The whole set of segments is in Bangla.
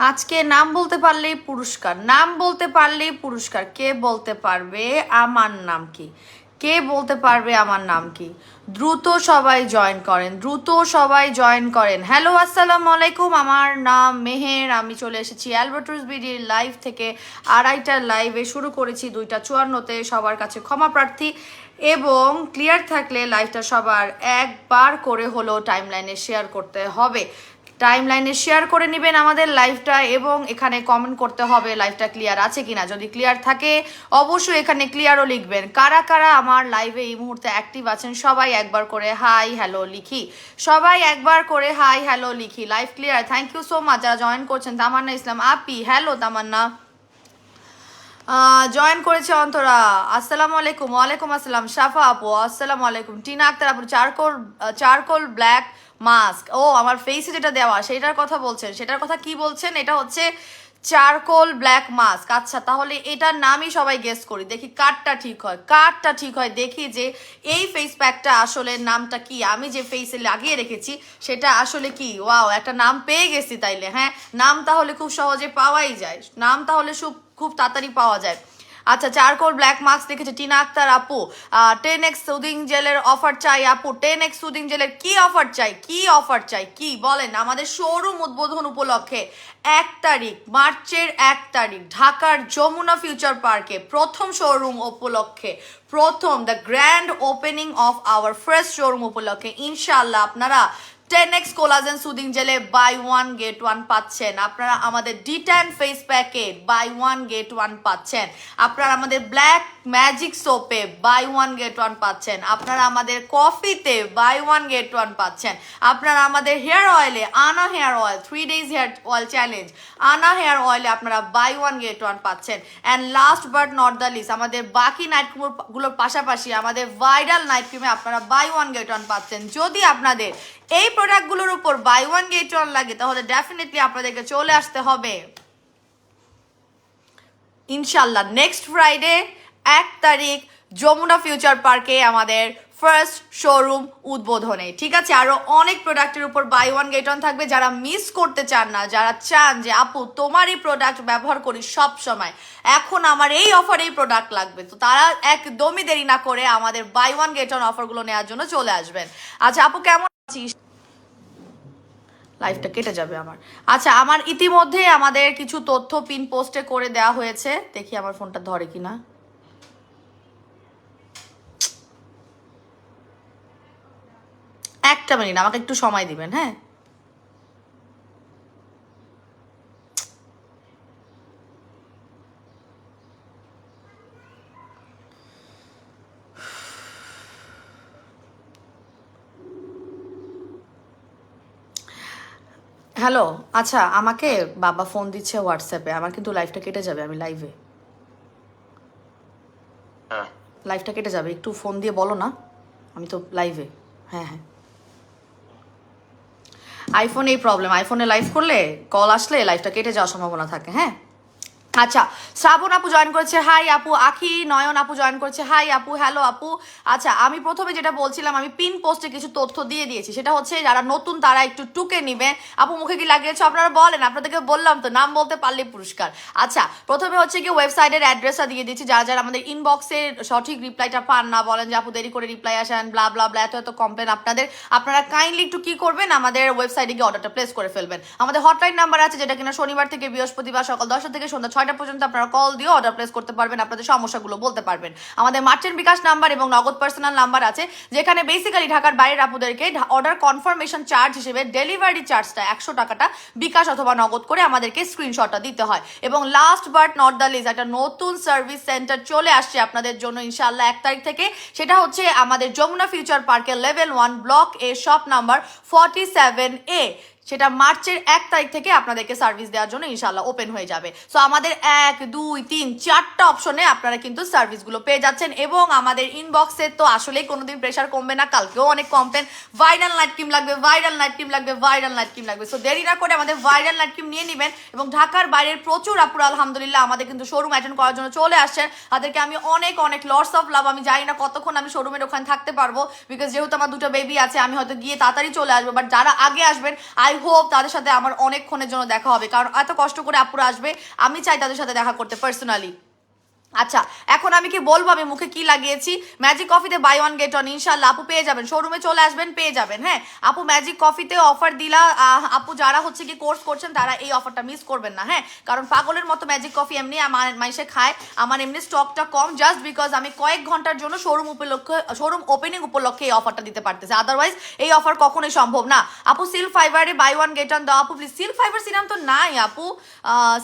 আজকে নাম বলতে পারলেই পুরস্কার, নাম বলতে পারলেই পুরস্কার। কে বলতে পারবে আমার নাম কি? কে বলতে পারবে আমার নাম কি? দ্রুত সবাই জয়েন করেন, দ্রুত সবাই জয়েন করেন। হ্যালো, আসসালামু আলাইকুম। আমার নাম মেহের, আমি চলে এসেছি অ্যালবার্টস বিডির লাইভ থেকে। আড়াইটার লাইভে শুরু করেছি 2:54-তে। সবার কাছে ক্ষমা প্রার্থী, এবং ক্লিয়ার থাকলে লাইভটা সবার একবার করে হলো টাইমলাইনে শেয়ার করতে হবে। টাইমলাইনে শেয়ার করে নেবেন আমাদের লাইভটা, এবং এখানে কমেন্ট করতে হবে লাইভটা ক্লিয়ার আছে কিনা। যদি ক্লিয়ার থাকে অবশ্যই এখানে ক্লিয়ারও লিখবেন। কারা কারা আমার লাইভে এই মুহূর্তে অ্যাক্টিভ আছেন সবাই একবার করে হাই হ্যালো লিখি, সবাই একবার করে হাই হ্যালো লিখি। Live clear, thank you so much যারা জয়েন করছেন। তামান্না ইসলাম আপি, হ্যালো তামান্না। জয়েন করেছে অন্তরা, আসসালামু আলাইকুম। ওয়ালাইকুম আসসালাম। সাফা আপু আসসালামু আলাইকুম। টিনা আক্তার আপু, চারকোল চারকোল ব্ল্যাক মাস্ক। ও আমার ফেসে যেটা দেওয়া সেটার কথা বলছেন, সেটার কথা কি বলছেন? এটা হচ্ছে চারকোল ব্ল্যাক মাস্ক। আচ্ছা, তাহলে এটার নামই সবাই গেস করি, দেখি কারটা ঠিক হয়, কারটা ঠিক হয়। দেখি যে এই ফেস প্যাকটা আসলে নামটা কি, আমি যে ফেসে লাগিয়ে রেখেছি সেটা আসলে কি। ওয়াও, একটা নাম পেয়ে গেছি তাইলে। হ্যাঁ, নাম তাহলে খুব সহজে পাওয়াই যায়, নাম তাহলে খুব তাড়াতাড়ি পাওয়া যায়। আচ্ছা, চারকোল ব্ল্যাক মাস্ক দেখেছে টিনা আক্তার আপু। 10x সুদিং জেলের অফার চাই আপু। 10x সুদিং জেলের কি অফার চাই, কি অফার চাই, কি বলেন? আমাদের শোরুম উদ্বোধন উপলক্ষে 1 তারিখ, মার্চের 1 তারিখ ঢাকার যমুনা ফিউচার পার্কে প্রথম শোরুম উপলক্ষে, প্রথম the grand opening of our first showroom উপলক্ষে ইনশাআল্লাহ আপনারা 10x কোলাজেন সুদিং জেলে বাই 1 গেট 1 পাচ্ছেন। আপনারা আমাদের ডিট্যান ফেস প্যাকে বাই 1 গেট 1 পাচ্ছেন। আপনারা আমাদের ব্ল্যাক ম্যাজিক সোপে বাই 1 গেট 1 পাচ্ছেন। আপনারা আমাদের কফিতে বাই 1 গেট 1 পাচ্ছেন। আপনারা আমাদের হেয়ার অয়েলে, Ana hair oil 3 days hair oil challenge, Ana hair অয়েলে আপনারা বাই 1 গেট 1 পাচ্ছেন। And last but not the least, আমাদের বাকি নাইট ক্রিমগুলোর পাশাপাশি আমাদের ভাইরাল নাইট ক্রিমে আপনারা বাই 1 গেট 1 পাচ্ছেন। যদি আপনাদের এই প্রোডাক্টগুলোর উপর বাই 1 গেট 1 লাগে তাহলে ডেফিনেটলি আপনাদেরকে চলে আসতে হবে ইনশাল্লাহ নেক্সট ফ্রাইডে 1 তারিখ যমুনা ফিউচার পার্কে আমাদের ফার্স্ট শোরুম উদ্বোধনে। ঠিক আছে, আরো অনেক প্রোডাক্টের উপর বাই 1 গেট 1 থাকবে। যারা মিস করতে চান না, যারা চান যে আপু তোমারই প্রোডাক্ট ব্যবহার করি সব সময়, এখন আমার এই অফারেই প্রোডাক্ট লাগবে, তো তারা একদমই দেরি না করে আমাদের বাই 1 গেট 1 অফারগুলো নেওয়ার জন্য চলে আসবেন। আচ্ছা আপু, কেমন আছিস? লাইফটা কেটে যাবে আমার। আচ্ছা, আমার ইতিমধ্যে আমাদের কিছু তথ্য পিন পোস্টে করে দেওয়া হয়েছে, দেখি আমার ফোনটা ধরে কিনা। একটা মিনিট, আমাকে একটু সময় দিবেন। হ্যাঁ, হ্যালো। আচ্ছা, আমাকে বাবা ফোন দিচ্ছে হোয়াটসঅ্যাপে, আমার কিন্তু লাইফটা কেটে যাবে, আমি লাইভে। হ্যাঁ, লাইফটা কেটে যাবে, একটু ফোন দিয়ে বলো না, আমি তো লাইভে। হ্যাঁ হ্যাঁ, আইফোনে এই প্রবলেম, আইফোনে লাইভ করলে কল আসলে লাইভটা কেটে যাওয়ার সম্ভাবনা থাকে। হ্যাঁ, আচ্ছা, শ্রাবণ আপু জয়েন করেছে, হাই আপু। আখি নয়ন আপু জয়েন করেছে, হাই আপু, হ্যালো আপু। আচ্ছা, আমি প্রথমে যেটা বলছিলাম, আমি পিন পোস্টে কিছু তথ্য দিয়ে দিয়েছি, সেটা হচ্ছে যারা নতুন তারা একটু টুকে নিবে। আপু মুখে কি লাগিয়েছো আপনারা বলেন, আপনাদেরকে বললাম তো নাম বলতে পারলে পুরস্কার। আচ্ছা, প্রথমে হচ্ছে কি ওয়েবসাইটের অ্যাড্রেসটা দিয়ে দিচ্ছি। যারা যারা আমাদের ইনবক্সের সঠিক রিপ্লাইটা পান না, বলেন যে আপু দেরি করে রিপ্লাই আসেন, ব্লা ব্লা ব্লা, এত এত কমপ্লেন আপনাদের, আপনারা কাইন্ডলি একটু কি করবেন, আমাদের ওয়েবসাইটে গিয়ে অর্ডারটা প্লেস করে ফেলবেন। আমাদের হটলাইন নাম্বার আছে, যেটা কিনা শনিবার থেকে বৃহস্পতিবার সকাল 10টা থেকে সন্ধ্যা 6টা পর্যন্ত আপনারা কল দিয়ে অর্ডার প্লেস করতে পারবেন, আপনাদের সমস্যাগুলো বলতে পারবেন। আমাদের মার্চেন্ট বিকাশ নাম্বার এবং নগদ পার্সোনাল নাম্বার আছে, যেখানে বেসিক্যালি ঢাকার বাইরের আপুদেরকে অর্ডার কনফার্মেশন চার্জ হিসেবে ডেলিভারি চার্জটা 100 টাকাটা বিকাশ অথবা নগদ করে আমাদেরকে স্ক্রিনশটটা দিতে হয়। এবং last but not the least, একটা নতুন সার্ভিস সেন্টার চলে আসছে আপনাদের জন্য ইনশাআল্লাহ 1 তারিখ থেকে। সেটা হচ্ছে আমাদের যমুনা ফিউচার পার্কের লেভেল 1 ব্লক এ শপ নাম্বার 47A। সেটা মার্চের 1 তারিখ থেকে আপনাদেরকে সার্ভিস দেওয়ার জন্য ইনশাল্লাহ ওপেন হয়ে যাবে। সো আমাদের 1 2 3 4টা অপশনে আপনারা কিন্তু সার্ভিসগুলো পেয়ে যাচ্ছেন। এবং আমাদের ইনবক্সে তো আসলেই কোনোদিন প্রেশার কমবে না, কালকেও অনেক কমপ্লেন, ভাইরাল নাইট ক্রিম লাগবে, ভাইরাল নাইট ক্রিম লাগবে, ভাইরাল নাইট ক্রিম লাগবে। সো দেরি না করে আমাদের ভাইরাল নাইট ক্রিম নিয়ে নেবেন। এবং ঢাকার বাইরের প্রচুর আপুরা আলহামদুলিল্লাহ আমাদের কিন্তু শোরুম অ্যাটেন্ড করার জন্য চলে আসছেন। তাদেরকে আমি অনেক অনেক লটস অফ লাভ। আমি জানি না কতক্ষণ আমি শোরুমের ওখানে থাকতে পারবো, বিকজ যেহেতু আমার 2টা বেবি আছে, আমি হয়তো গিয়ে তাড়াতাড়ি চলে আসবো, বাট যারা আগে আসবেন আই হোপ তাদের সাথে আমার অনেকক্ষণের জন্য দেখা হবে, কারণ এত কষ্ট করে আপুরা আসবে, আমি চাই তাদের সাথে দেখা করতে পার্সোনালি। আচ্ছা, এখন আমি কি বলবো আমি মুখে কি লাগিয়েছি? ম্যাজিক কফিতে বাই ওয়ান গেট ওয়ান ইনশাল্লাহ আপু পেয়ে যাবেন, শোরুমে চলে আসবেন পেয়ে যাবেন। হ্যাঁ আপু, ম্যাজিক কফিতে অফার দিলা, আপু যারা হচ্ছে কি কোর্স করছেন তারা এই অফারটা মিস করবেন না। হ্যাঁ, কারণ পাগলের মতো ম্যাজিক কফি এমনি আমার মাইসে খায়, আমার এমনি স্টকটা কম, জাস্ট বিকজ আমি কয়েক ঘন্টার জন্য শোরুম ওপেনিং উপলক্ষে এই অফারটা দিতে পারতেছে, আদারওয়াইজ এই অফার কখনোই সম্ভব না। আপু সিল্ক ফাইবারে বাই ওয়ান গেট ওয়ান দাও আপু প্লিজ। সিল্ক ফাইবার সিরাম তো নাই আপু,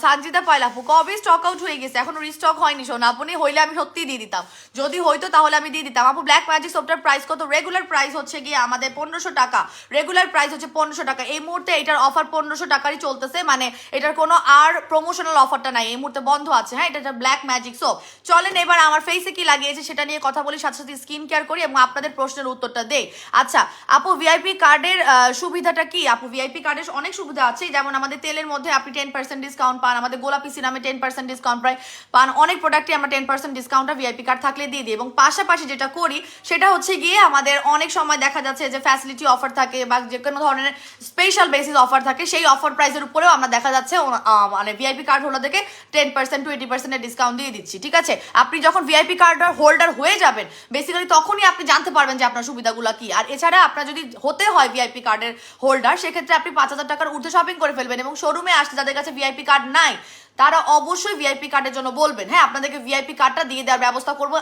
সানজিদা পাইল আপু কবে স্টক আউট হয়ে গেছে, এখনো রিস্টক হয়নি। শোনা আপনি হইলে আমি সত্যি দিয়ে দিতাম, যদি হইতো তাহলে আমি দিয়ে দিতাম। আপু ব্ল্যাক ম্যাজিক সোপটার প্রাইস কত? রেগুলার প্রাইস হচ্ছে গিয়ে আমাদের 1500 টাকা, রেগুলার প্রাইস হচ্ছে 1500 টাকা। এই মুহূর্তে এটার অফার 1500 টাকারই চলতেছে, মানে এটার কোনো আর প্রমোশনাল অফারটা নাই, এই মুহূর্তে বন্ধ আছে। হ্যাঁ, এটা ব্ল্যাক ম্যাজিক সোপ। চলেন এবার আমার ফেসে কি লাগিয়েছে সেটা নিয়ে কথা বলি, সাথে সাথে স্কিন কেয়ার করি এবং আপনাদের প্রশ্নের উত্তরটা দেই। আচ্ছা আপু, ভিআইপি কার্ডের সুবিধাটা কি? আপু ভিআইপি কার্ডের অনেক সুবিধা আছে, যেমন আমাদের তেলের মধ্যে আপনি 10% ডিসকাউন্ট পান, আমাদের গোলাপি সিরামে 10% ডিসকাউন্ট পান, অনেক প্রোডাক্টে আমরা 10% ডিসকাউন্টটা ভিআইপি কার্ড থাকলে দিয়ে দিই। এবং পাশাপাশি যেটা করি সেটা হচ্ছে গিয়ে আমাদের অনেক সময় দেখা যাচ্ছে যে ফ্যাসিলিটি অফার থাকে বা যে কোনো ধরনের স্পেশাল বেসিস অফার থাকে, সেই অফার প্রাইসের উপরেও আমরা দেখা যাচ্ছে মানে ভিআইপি কার্ড হোল্ডারদেরকে 10% to 80% ডিসকাউন্ট দিয়ে দিচ্ছি। ঠিক আছে, আপনি যখন ভিআইপি কার্ড হোল্ডার হয়ে যাবেন বেসিক্যালি তখনই আপনি জানতে পারবেন যে আপনার সুবিধাগুলো কি। আর এছাড়া আপনার যদি হতে হয় ভিআইপি কার্ডের হোল্ডার, সেক্ষেত্রে আপনি 5000 টাকার ঊর্ধ্বে শপিং করে ফেলবেন এবং শোরুমে আসলে যাদের কাছে ভিআইপি কার্ড নাই তারা অবশ্যই ভিআইপি কার্ডের জন্য বলবেন। হ্যাঁ, আপনাদেরকে ভিআইপি কার্ডটা দিয়ে দেওয়ার ব্যবস্থা করবো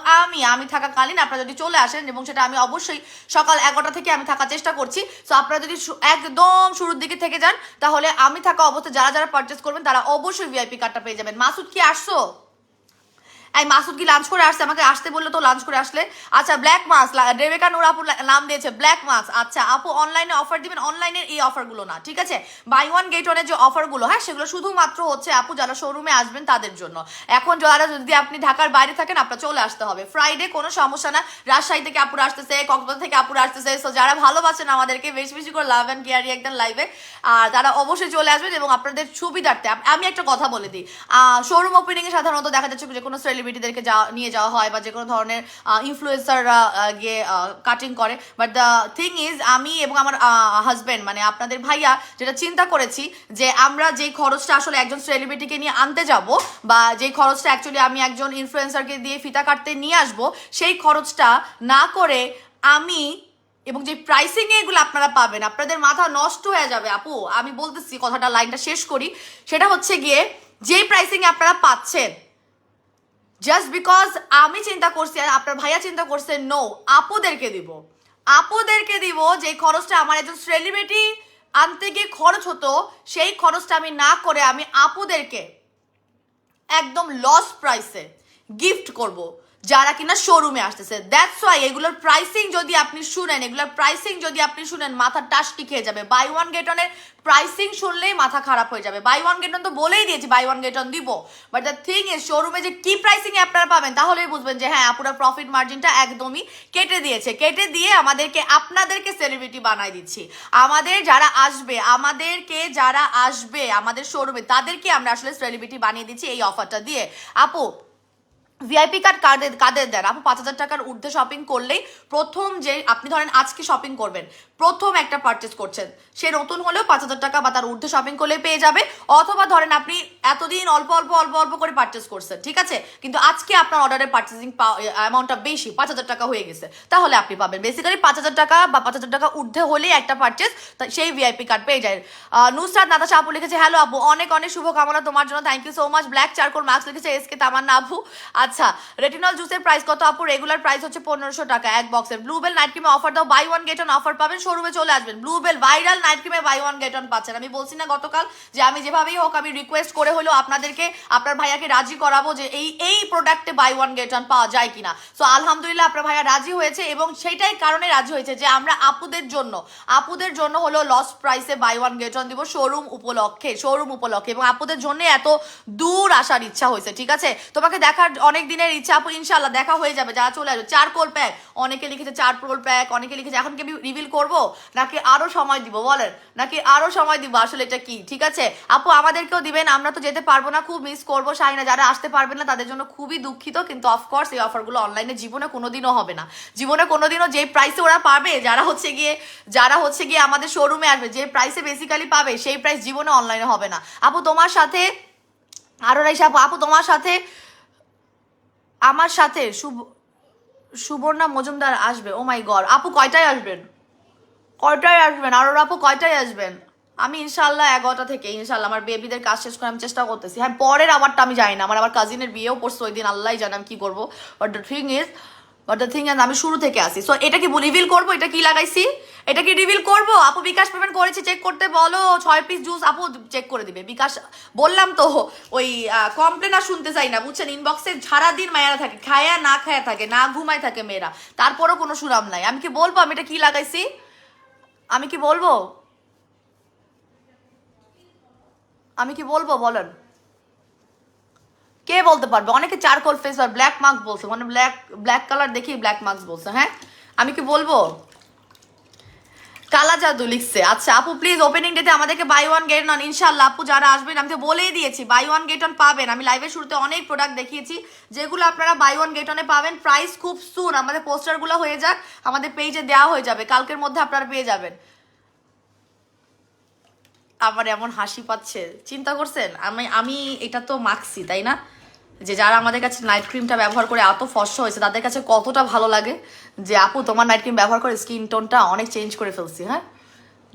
আমি থাকাকালীন। আপনারা যদি চলে আসেন, এবং সেটা আমি অবশ্যই সকাল 11টা থেকে আমি থাকার চেষ্টা করছি। সো আপনারা যদি একদম শুরুর দিকে থেকে যান তাহলে আমি থাকা অবস্থায় যারা যারা পারচেস করবেন তারা অবশ্যই ভিআইপি কার্ডটা পেয়ে যাবেন। মাসুদ কি আসছো? এই মাসুদ কি লাঞ্চ করে আসছে? আমাকে আসতে বললো তো লাঞ্চ করে আসলে। আচ্ছা ব্ল্যাক মাস্ক, রেবেকা নূর আপু নাম দিয়েছে ব্ল্যাক মাস্ক। আচ্ছা আপু অনলাইনে অফার দিবেন, অনলাইনের এই অফারগুলো না, ঠিক আছে? বাই ওয়ান গেট ওয়ানের যে অফারগুলো, হ্যাঁ সেগুলো শুধুমাত্র হচ্ছে আপু যারা শোরুমে আসবেন তাদের জন্য। এখন যারা যদি আপনি ঢাকার বাইরে থাকেন আপনার চলে আসতে হবে ফ্রাইডে, কোনো সমস্যা না। রাজশাহী থেকে আপুরা আসতেছে, কক্সবাজার থেকে আপুরা আসতেছে। সো যারা ভালোবাসেন আমাদেরকে বেশি বেশি করে লাভ অ্যান্ড কেয়ারি একদম লাইভে, আর তারা অবশ্যই চলে আসবেন। এবং আপনাদের সুবিধার্থে আমি একটা কথা বলে দিই, শোরুম ওপেনিং এ সাধারণত দেখা যাচ্ছে যে কোনো সেলিব্রিটিদেরকে নিয়ে যাওয়া হয় বা যে কোনো ধরনের ইনফ্লুয়েন্সাররা গিয়ে কাটিং করে। বাট দ্য থিং ইজ, আমি এবং আমার হাজব্যান্ড মানে আপনাদের ভাইয়া যেটা চিন্তা করেছি যে আমরা যেই খরচটা আসলে একজন সেলিব্রিটিকে নিয়ে আনতে যাব বা যেই খরচটা অ্যাকচুয়ালি আমি একজন ইনফ্লুয়েন্সারকে দিয়ে ফিতা কাটতে নিয়ে আসবো, সেই খরচটা না করে আমি, এবং যে প্রাইসিং এ এগুলো আপনারা পাবেন আপনাদের মাথা নষ্ট হয়ে যাবে। আপু আমি বলতেছি কথাটা, লাইনটা শেষ করি, সেটা হচ্ছে গিয়ে যেই প্রাইসিং এ আপনারা পাচ্ছেন জাস্ট বিকজ আমি চিন্তা করছি আর আপনার ভাইয়া চিন্তা করছে, নো আপুদেরকে দিব যে খরচটা আমার একজন সেলিব্রিটি আনতে গিয়ে খরচ হতো, সেই খরচটা আমি না করে আমি আপুদেরকে একদম লস প্রাইসে গিফট করব যারা কিনা শোরুমে আসতেছে। দ্যাটস ওয়াই এগুলোর প্রাইসিং যদি আপনি শুনেন মাথা টাসটি খেয়ে যাবে। বাই ওয়ান গেট ওয়ানের প্রাইসিং শুনলেই মাথা খারাপ হয়ে যাবে। বাই ওয়ান গেট ওয়ান তো বলেই দিয়েছি বাই ওয়ান গেট ওয়ান দিব, বাট দ্য থিং ইজ শোরুমে যে কি প্রাইসিং এ আপনারা পাবেন তাহলেই বুঝবেন যে হ্যাঁ আপুরা প্রফিট মার্জিনটা একদমই কেটে দিয়ে আপনাদেরকে সেলিব্রিটি বানাই দিচ্ছি। আমাদের যারা আসবে আমাদের শোরুমে তাদেরকে আমরা আসলে সেলিব্রিটি বানিয়ে দিচ্ছি এই অফারটা দিয়ে। আপু ভিআইপি কার্ড কাদের দেন? আপু 5000 টাকার ঊর্ধ্বে শপিং করলেই প্রথম যে আপনি ধরেন আজকে শপিং করবেন, প্রথম একটা পারচেস করছেন, সে নতুন হলেও 5000 টাকা বা তার ঊর্ধ্বে শপিং করলে পেয়ে যাবে। অথবা ধরেন আপনি এতদিন অল্প অল্প করে পারচেস করছেন, ঠিক আছে, কিন্তু আজকে আপনার অর্ডারের পারচেসিং অ্যামাউন্টটা বেশি 5000 টাকা হয়ে গেছে, তাহলে আপনি পাবেন বেসিক্যালি 5000 টাকা বা 5000 টাকা ঊর্ধ্বে হলেই একটা পারচেস সেই ভিআইপি কার্ড পেয়ে যায়। নুসরাত নাতাশা আপু লিখেছে হ্যালো আপু, অনেক শুভকামনা তোমার জন্য, thank you so much. Black charcoal mask লিখেছে এসকে তামান্না আপু। আচ্ছা রেটিনল জুসের প্রাইস কত আপু? রেগুলার প্রাইস হচ্ছে 1500 টাকা এক বক্সের। ব্লুবেল নাইট ক্রিমে অফার দাও, buy one get one offer পাবেন, শোরুমে চলে আসবেন। ব্লুবেল ভাইরাল নাইট ক্রিমে বাই ওয়ান গেট ওয়ান পাচ্ছেন। আমি বলছি না গতকাল যে আমি যেভাবেই হোক আমি রিকোয়েস্ট করে হলেও আপনাদেরকে আপনার ভাইয়াকে রাজি করাবো যে এই প্রোডাক্টে বাই ওয়ান গেট ওয়ান পাওয়া যায় কিনা। সো আলহামদুলিল্লাহ আপনার ভাইয়া রাজি হয়েছে এবং সেইটাই কারণে রাজি হয়েছে যে আমরা আপুদের জন্য হলো লস প্রাইসে বাই ওয়ান গেট ওয়ান দিব শোরুম উপলক্ষে এবং আপুদের জন্য এত দূর আসার ইচ্ছা হয়েছে। ঠিক আছে, তোমাকে দেখার অনেক অনেক দিনের ইচ্ছা আপু, ইনশাল্লাহ দেখা হয়ে যাবে, যারা চলে আসবে। চারকোল প্যাক অনেকে লিখেছে, চারকোল প্যাক অনেকে লিখেছে। এখন কি আমি রিভিল করবো নাকি আরো সময় দিব বলেন, নাকি আরো সময় দিব? আসলে এটা কি ঠিক আছে আপু, আমাদেরকেও দিবেন, আমরা তো যেতে পারবো না, খুব মিস করবো। শাহিনা, যারা আসতে পারবেন না তাদের জন্য খুবই দুঃখিত, কিন্তু অফকোর্স এই অফারগুলো অনলাইনে জীবনে কোনোদিনও হবে না, জীবনে কোনোদিনও যে প্রাইসে ওরা পাবে, যারা হচ্ছে গিয়ে আমাদের শোরুমে আসবে, যে প্রাইসে বেসিক্যালি পাবে সেই প্রাইস জীবনে অনলাইনে হবে না। আপু তোমার সাথে আরো রাইসা আপু তোমার সাথে আমার সাথে সুবর্ণা মজুমদার আসবে। ও মাই গড আপু, কয়টায় আসবেন? কয়টায় আসবেন আরো আপু, কয়টায় আসবেন? আমি ইনশাল্লাহ 11টা থেকে ইনশাল্লাহ আমার বেবিদের কাজ শেষ করে আমি চেষ্টা করতেছি। হ্যাঁ, পরের আবারটা আমি জানি না, আমার কাজিনের বিয়েও পড়ছে ওই দিন, আল্লাহ জানে আমি কি করবো। বাট দ্য থিং ইজ আমি শুরু থেকে আসি। সো এটা কি রিভিল করবো? এটা কি লাগাইছি? এটা কি রিভিল করবো? আপু বিকাশ পেমেন্ট করেছি, চেক করতে বলো। 6 পিস জুস আপু চেক করে দিবে বিকাশ। বললাম তো ওই কমপ্লেন আর শুনতে চাই না বুঝছেন। ইনবক্সে সারাদিন মায়েরা থাকে, খায়া না খায়া থাকে, না ঘুমায় থাকে মেয়েরা, তারপরও কোনো সুরাম নাই। আমি কি বলবো আমি এটা কি লাগাইছি? আমি কি বলবো? আমি কি বলবো বলেন? কে বলতে পারবে? অনেকে চারকোল ফেস আর ব্ল্যাক মার্ক বলছে, মানে ব্ল্যাক কালার দেখি ব্ল্যাক মার্কস বলছে। হ্যাঁ, আমি কি বলবো? কালা জাদু লিখছে। আচ্ছা আপু প্লিজ ওপেনিং ডেতে আমাদেরকে বাই ওয়ান গেট অন ইনশাল্লাহ। আপু যারা আসবেন আমি তো বলেই দিয়েছি বাই ওয়ান গেট অন পাবেন। আমি লাইভের শুরুতে অনেক প্রোডাক্ট দেখিয়েছি যেগুলো আপনারা বাই ওয়ান গেট অনে পাবেন। প্রাইস খুব সুন আমাদের পোস্টারগুলো হয়ে যাক, আমাদের পেজে দেওয়া হয়ে যাবে, কালকের মধ্যে আপনারা পেয়ে যাবেন। আবার এমন হাসি পাচ্ছে, চিন্তা করছেন? আমি এটা তো মাখছি তাই না, যে যারা আমাদের কাছে নাইট ক্রিমটা ব্যবহার করে এত ফর্সা হয়েছে তাদের কাছে কতটা ভালো লাগে যে আপু তোমার নাইট ক্রিম ব্যবহার করে স্কিন টোনটা অনেক চেঞ্জ করে ফেলছি। হ্যাঁ,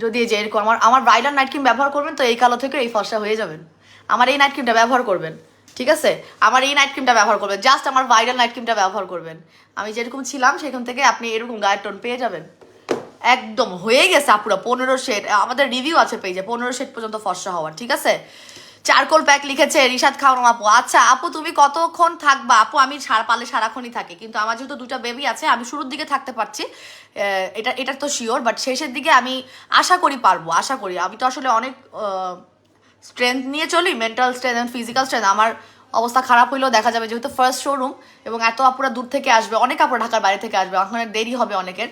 যদি এই যে এরকম আমার ব্রাইডাল নাইট ক্রিম ব্যবহার করবেন তো এই কালো থেকে এই ফর্সা হয়ে যাবেন। আমার এই নাইট ক্রিমটা ব্যবহার করবেন, ঠিক আছে? আমার এই নাইট ক্রিমটা ব্যবহার করবেন, জাস্ট আমার ব্রাইডাল নাইট ক্রিমটা ব্যবহার করবেন। আমি যেরকম ছিলাম সেখান থেকে আপনি এরকম গায়ের টোন পেয়ে যাবেন। একদম হয়ে গেছে আপুরা 15 শেড, আমাদের রিভিউ আছে পেজে 15 শেড পর্যন্ত ফর্সা হওয়ার, ঠিক আছে? চারকোল প্যাক লিখেছে রিশাদ খাওয়ানো আপু। আচ্ছা আপু তুমি কতক্ষণ থাকবা? আপু আমি পারলে সারাক্ষণই থাকি, কিন্তু আমার যেহেতু 2টা বেবি আছে আমি শুরুর দিকে থাকতে পারছি, এটা তো শিওর, বাট শেষের দিকে আমি আশা করি পারবো, আশা করি। আমি তো আসলে অনেক স্ট্রেংথ নিয়ে চলি, mental strength and physical strength. আমার অবস্থা খারাপ হইলেও দেখা যাবে, যেহেতু ফার্স্ট শোরুম এবং এত আপুরা দূর থেকে আসবে, অনেক আপুরা ঢাকার বাইরে থেকে আসবে, এখন দেরি হবে অনেকের।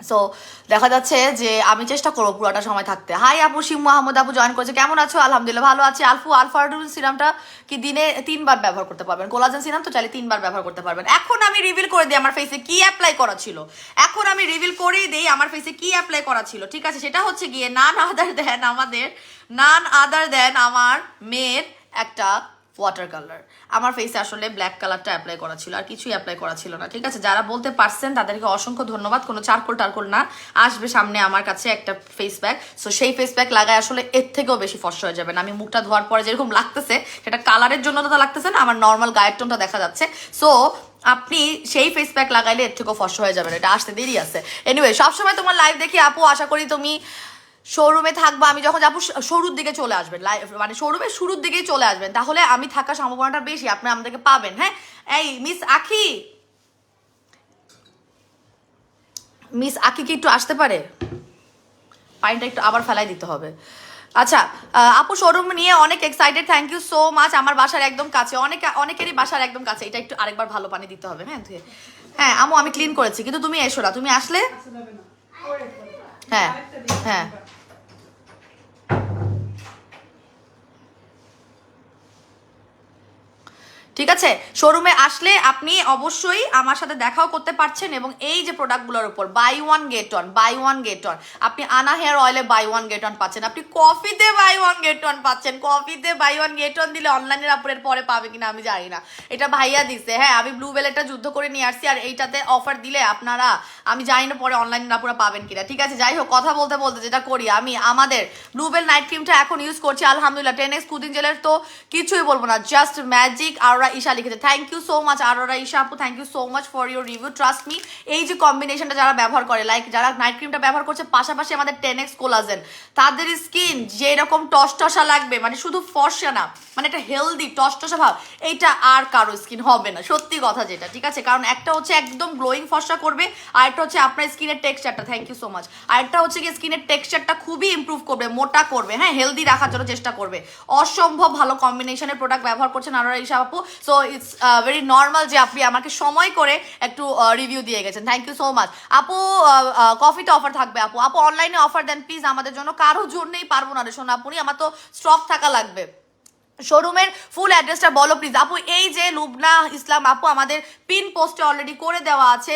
সো দেখা যাচ্ছে যে আমি চেষ্টা করবো পুরোটা সময় থাকতে। হাই আপু, শিম মাহমুদ আপু জয়েন করেছে, কেমন আছো? আলহামদুলিল্লাহ ভালো আছি। আলফাডুল সিরামটা কি দিনে 3 বার ব্যবহার করতে পারবেন? কোলাজেন সিরাম তো চাইলে 3 বার ব্যবহার করতে পারবেন। এখন আমি রিভিল করে দিই আমার ফেসে কি অ্যাপ্লাই করা ছিল, এখন আমি রিভিল করেই দিই আমার ফেসে কি অ্যাপ্লাই করা ছিল, ঠিক আছে? সেটা হচ্ছে গিয়ে নান আদার দেন আমার মেয়ের একটা ওয়াটার কালার। আমার ফেসে আসলে ব্ল্যাক কালারটা অ্যাপ্লাই করা ছিল, আর কিছুই অ্যাপ্লাই করা ছিল না, ঠিক আছে? যারা বলতে পারছেন তাদেরকে অসংখ্য ধন্যবাদ। কোনো চারকোল টারকোল না, আসবে সামনে আমার কাছে একটা ফেস প্যাক, সো সেই ফেস প্যাক লাগায় আসলে এর থেকেও বেশি ফর্সা হয়ে যাবেন। আমি মুখটা ধোয়ার পরে যেরকম লাগতেছে, সেটা কালারের জন্য তো লাগতেছে না, আমার নর্মাল গায়ের টোনটা দেখা যাচ্ছে। সো আপনি সেই ফেস প্যাক লাগাইলে এর থেকেও ফর্সা হয়ে যাবেন, এটা আসতে দেরি আছে। এনিওয়ে সবসময় তোমার লাইভ দেখি আপু, আশা করি তুমি শোরুমে থাকবা। আমি যখন যাবো শুরুর দিকে চলে আসবেন, মানে শোরুমের শুরুর দিকেই চলে আসবেন, তাহলে আমি থাকার সম্ভাবনাটা বেশি, আপনি আমাদেরকে পাবেন। হ্যাঁ, এই মিস আখি কি একটু আসতে পারে? পানিটা একটু আবার ফেলাই দিতে হবে। আচ্ছা আপু শোরুম নিয়ে অনেক excited, thank you so much. আমার বাসার একদম কাছে, অনেকেরই বাসার একদম কাছে। এটা একটু আরেকবার ভালো পানি দিতে হবে। হ্যাঁ ধুয়ে, হ্যাঁ আমু আমি ক্লিন করেছি, কিন্তু তুমি এসো না, তুমি আসলে হ্যাঁ হ্যাঁ ঠিক আছে। শোরুমে আসলে আপনি অবশ্যই আমার সাথে দেখাও করতে পারছেন, এবং এই যে প্রোডাক্টগুলোর উপর বাই ওয়ান গেট অন, আপনি আনা হেয়ার অয়েলে বাই ওয়ান গেট অন পাচ্ছেন, আপনি কফিতে বাই ওয়ান গেট অন পাচ্ছেন। কফিতে বাই ওয়ান গেট অন দিলে অনলাইনের আপুরের পরে পাবে কিনা আমি জানি না, এটা ভাইয়া দিছে। হ্যাঁ, আমি ব্লু বেলেটটা যুদ্ধ করে নিয়ে আসছি, আর এইটাতে অফার দিলে আপনারা আমি জানি না পরে অনলাইনের আপুরা পাবেন কিনা, ঠিক আছে? যাই হোক, কথা বলতে বলতে যেটা করি, আমি আমাদের ব্লু বেল নাইট ক্রিমটা এখন ইউজ করছি আলহামদুলিল্লাহ। 10x কুদিন জেলের তো কিছুই বলবো না, জাস্ট ম্যাজিক। আরোরা ঈশা লিখেছে, thank you so much Arora Isha আপু, thank you so much for your review. Trust me, এই যে কম্বিনেশনটা যারা ব্যবহার করে, লাইক যারা নাইট ক্রিমটা ব্যবহার করছে পাশাপাশি আমাদের 10x কোলাজেন, তাদের স্কিন যেরকম টসটসা লাগবে, মানে শুধু ফর্সা না, মানে একটা হেলদি টসটসা ভাব, এইটা আর কারো স্কিন হবে না, সত্যি কথা যেটা, ঠিক আছে? কারণ একটা হচ্ছে একদম গ্লোয়িং ফর্সা করবে, আর একটা হচ্ছে আপনার স্কিনের টেক্সচারটা, থ্যাংক ইউ সো মাচ, আর একটা হচ্ছে কি স্কিনের টেক্সচারটা খুবই ইমপ্রুভ করবে, মোটা করবে, হ্যাঁ হেলদি রাখার জন্য চেষ্টা করবে। অসম্ভব ভালো কম্বিনেশনের প্রোডাক্ট ব্যবহার করছেন আরোরা ঈশা আপু। সো ইটস ভেরি নর্মাল যে আপনি আমাকে সময় করে একটু রিভিউ দিয়ে গেছেন। থ্যাংক ইউ সো মাচ আপু। কফিতে অফার থাকবে আপু, আপু অনলাইনে অফার দেন প্লিজ আমাদের জন্য, কারোর জন্যই পারবো না রে সোনা আপনি, আমার তো স্টক থাকা লাগবে। শোরুমের ফুল অ্যাড্রেসটা বলো প্লিজ আপু। এই যে লুবনা ইসলাম আপু আমাদের পিন পোস্টে অলরেডি করে দেওয়া আছে,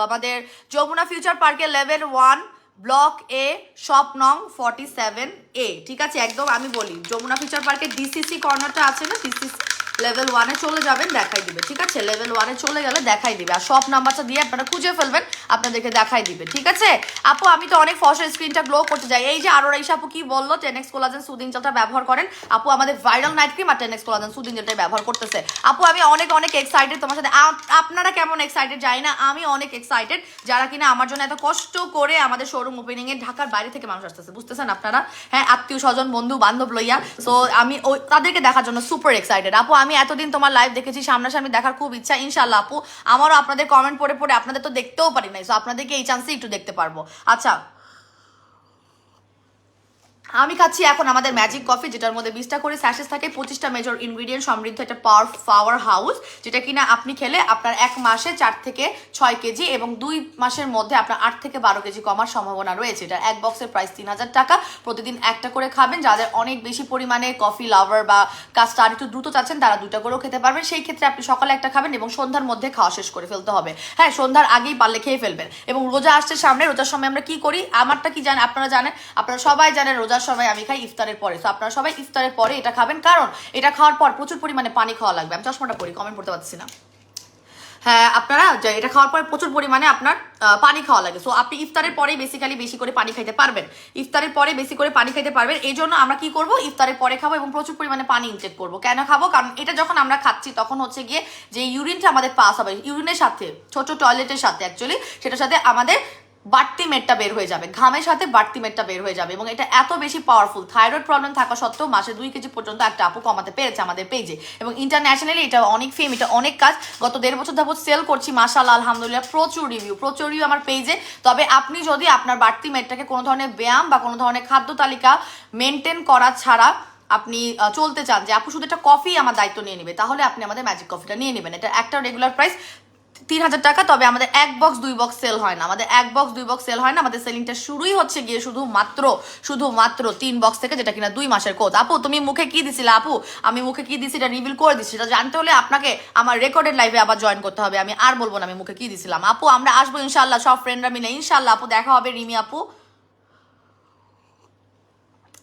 আমাদের যমুনা ফিউচার পার্কের লেভেল 1 ব্লক এ শপ নং 47A, ঠিক আছে? একদম আমি বলি যমুনা ফিউচার পার্কের ডিসিসি কর্নারটা আছে না, ডিসিসি লেভেল 1-এ চলে যাবেন, দেখাই দিবে, ঠিক আছে? লেভেল 1-এ চলে গেলে দেখাই দিবে, আর শপ নাম্বারটা দিয়ে আপনারা খুঁজে ফেলবেন, আপনাদেরকে দেখাই দিবে, ঠিক আছে? আপু আমি তো অনেক ফসল স্ক্রিনটা গ্লো করতে যাই। এই যে আরো রাইসা আপু কি বললো, 10x কোলাজেন সুদিং জেলটা ব্যবহার করেন আপু, আমাদের ভাইরাল নাইট ক্রিম আর 10x কোলাজেন সুদিং জেলটাই ব্যবহার করতেছে আপু। আমি অনেক অনেক এক্সাইটেড তোমার সাথে, আপনারা কেমন এক্সাইটেড জানি না, আমি অনেক এক্সাইটেড, যারা কিনা আমার জন্য এত কষ্ট করে আমাদের শোরুম ওপেনিং এ ঢাকার বাইরে থেকে মানুষ আসতেছে, বুঝতেছেন আপনারা? হ্যাঁ, আত্মীয় স্বজন বন্ধু বান্ধব লইয়া, সো আমি ওই তাদেরকে দেখার জন্য সুপার এক্সাইটেড আপু। আমি এতদিন তোমার লাইভ দেখেছি, সামনাসামনি দেখার খুব ইচ্ছা, ইনশাল্লাহ আপু। আমারও আপনাদের কমেন্ট পড়ে পড়ে আপনাদের তো দেখতেও পারি নাই, সো আপনাদেরকে এই চান্সে একটু দেখতে পারবো। আচ্ছা, আমি খাচ্ছি এখন আমাদের ম্যাজিক কফি, যেটার মধ্যে 20টা করে স্যাশেস থাকে, 25টা মেজর ইনগ্রিডিয়েন্ট সমৃদ্ধ একটা পাওয়ার হাউস, যেটা কিনা আপনি খেলে আপনার 1 মাসে 4 থেকে 6 কেজি এবং 2 মাসের মধ্যে আপনার 8 থেকে 12 কেজি কমার সম্ভাবনা রয়েছে। এটা এক বক্সের প্রাইস 3000 টাকা। প্রতিদিন একটা করে খাবেন, যাদের অনেক বেশি পরিমাণে কফি লাভার বা কাজটা আর একটু দ্রুত চাচ্ছেন তারা 2টা করেও খেতে পারবেন। সেই ক্ষেত্রে আপনি সকালে একটা খাবেন এবং সন্ধ্যার মধ্যে খাওয়া শেষ করে ফেলতে হবে। হ্যাঁ, সন্ধ্যার আগেই পারলে খেয়ে ফেলবেন। এবং রোজা আসছে সামনে, রোজার সময় আমরা কি করি, আমারটা কি জানেন আপনারা? জানেন, আপনারা সবাই জানেন রোজার সময় আমি খাই ইফতারের পরে। তো আপনারা সবাই ইফতারের পরে এটা খাবেন, কারণ এটা খাওয়ার পর প্রচুর পরিমাণে পানি খাওয়া লাগবে। আমি চশমাটা পরি, কমেন্ট করতে পারছি না। হ্যাঁ, আপনারা এটা খাওয়ার পরে প্রচুর পরিমাণে আপনার পানি খাওয়া লাগে। সো আপনি ইফতারের পরেই বেসিক্যালি বেশি করে পানি খাইতে পারবেন, ইফতারের পরে বেশি করে পানি খাইতে পারবেন। এই জন্য আমরা কি করব, ইফতারের পরে খাবো এবং প্রচুর পরিমাণে পানি ইনটেক করবো। কেন খাবো? কারণ এটা যখন আমরা খাচ্ছি তখন হচ্ছে গিয়ে যে ইউরিনটা আমাদের পাস হবে, ইউরিনের সাথে ছোট টয়লেটের সাথে অ্যাকচুয়ালি সেটার সাথে আমাদের বাড়তি মেটটা বের হয়ে যাবে, ঘামের সাথে বাড়তি মেটটা বের হয়ে যাবে। এবং এটা এত বেশি পাওয়ারফুল, থাইরয়েড প্রবলেম থাকা সত্ত্বেও মাসে 2 কেজি পর্যন্ত একটা আপু কমাতে পেরেছে আমাদের পেজে। এবং ইন্টারন্যাশনালি এটা অনেক ফেম, এটা অনেক কাজ। গত 1.5 বছর যাবত সেল করছি, মাশাআল্লাহ আলহামদুলিল্লাহ, প্রচুর রিভিউ আমার পেজে। তবে আপনি যদি আপনার বাড়তি মেটটাকে কোনো ধরনের ব্যায়াম বা কোনো ধরনের খাদ্য তালিকা মেনটেন করা ছাড়া আপনি চলতে চান, যে আপু শুধু একটা কফি আমার দায়িত্ব নিয়ে নেবে, তাহলে আপনি আমাদের ম্যাজিক কফিটা নিয়ে নেবেন। এটা একটা রেগুলার প্রাইস 3000 টাকা। তবে আমাদের 1 বক্স 2 বক্স সেল হয় না, আমাদের 1 বক্স 2 বক্স সেল হয় না। আমাদের সেলিংটা শুরুই হচ্ছে গিয়ে শুধুমাত্র 3 বক্স থেকে, যেটা কিনা 2 মাসের কোর্স। আপু তুমি মুখে কি দিছিলে? আপু আমি মুখে কি দিছি এটা রিভিল করে দিচ্ছি, এটা জানতে হলে আপনাকে আমার রেকর্ডেড লাইভে আবার জয়েন করতে হবে। আমি আর বলবো না আমি মুখে কি দিছিলাম। আপু আমরা আসবো ইনশাল্লাহ, সব ফ্রেন্ডরা মিলে ইনশাল্লাহ আপু দেখা হবে। রিমি আপু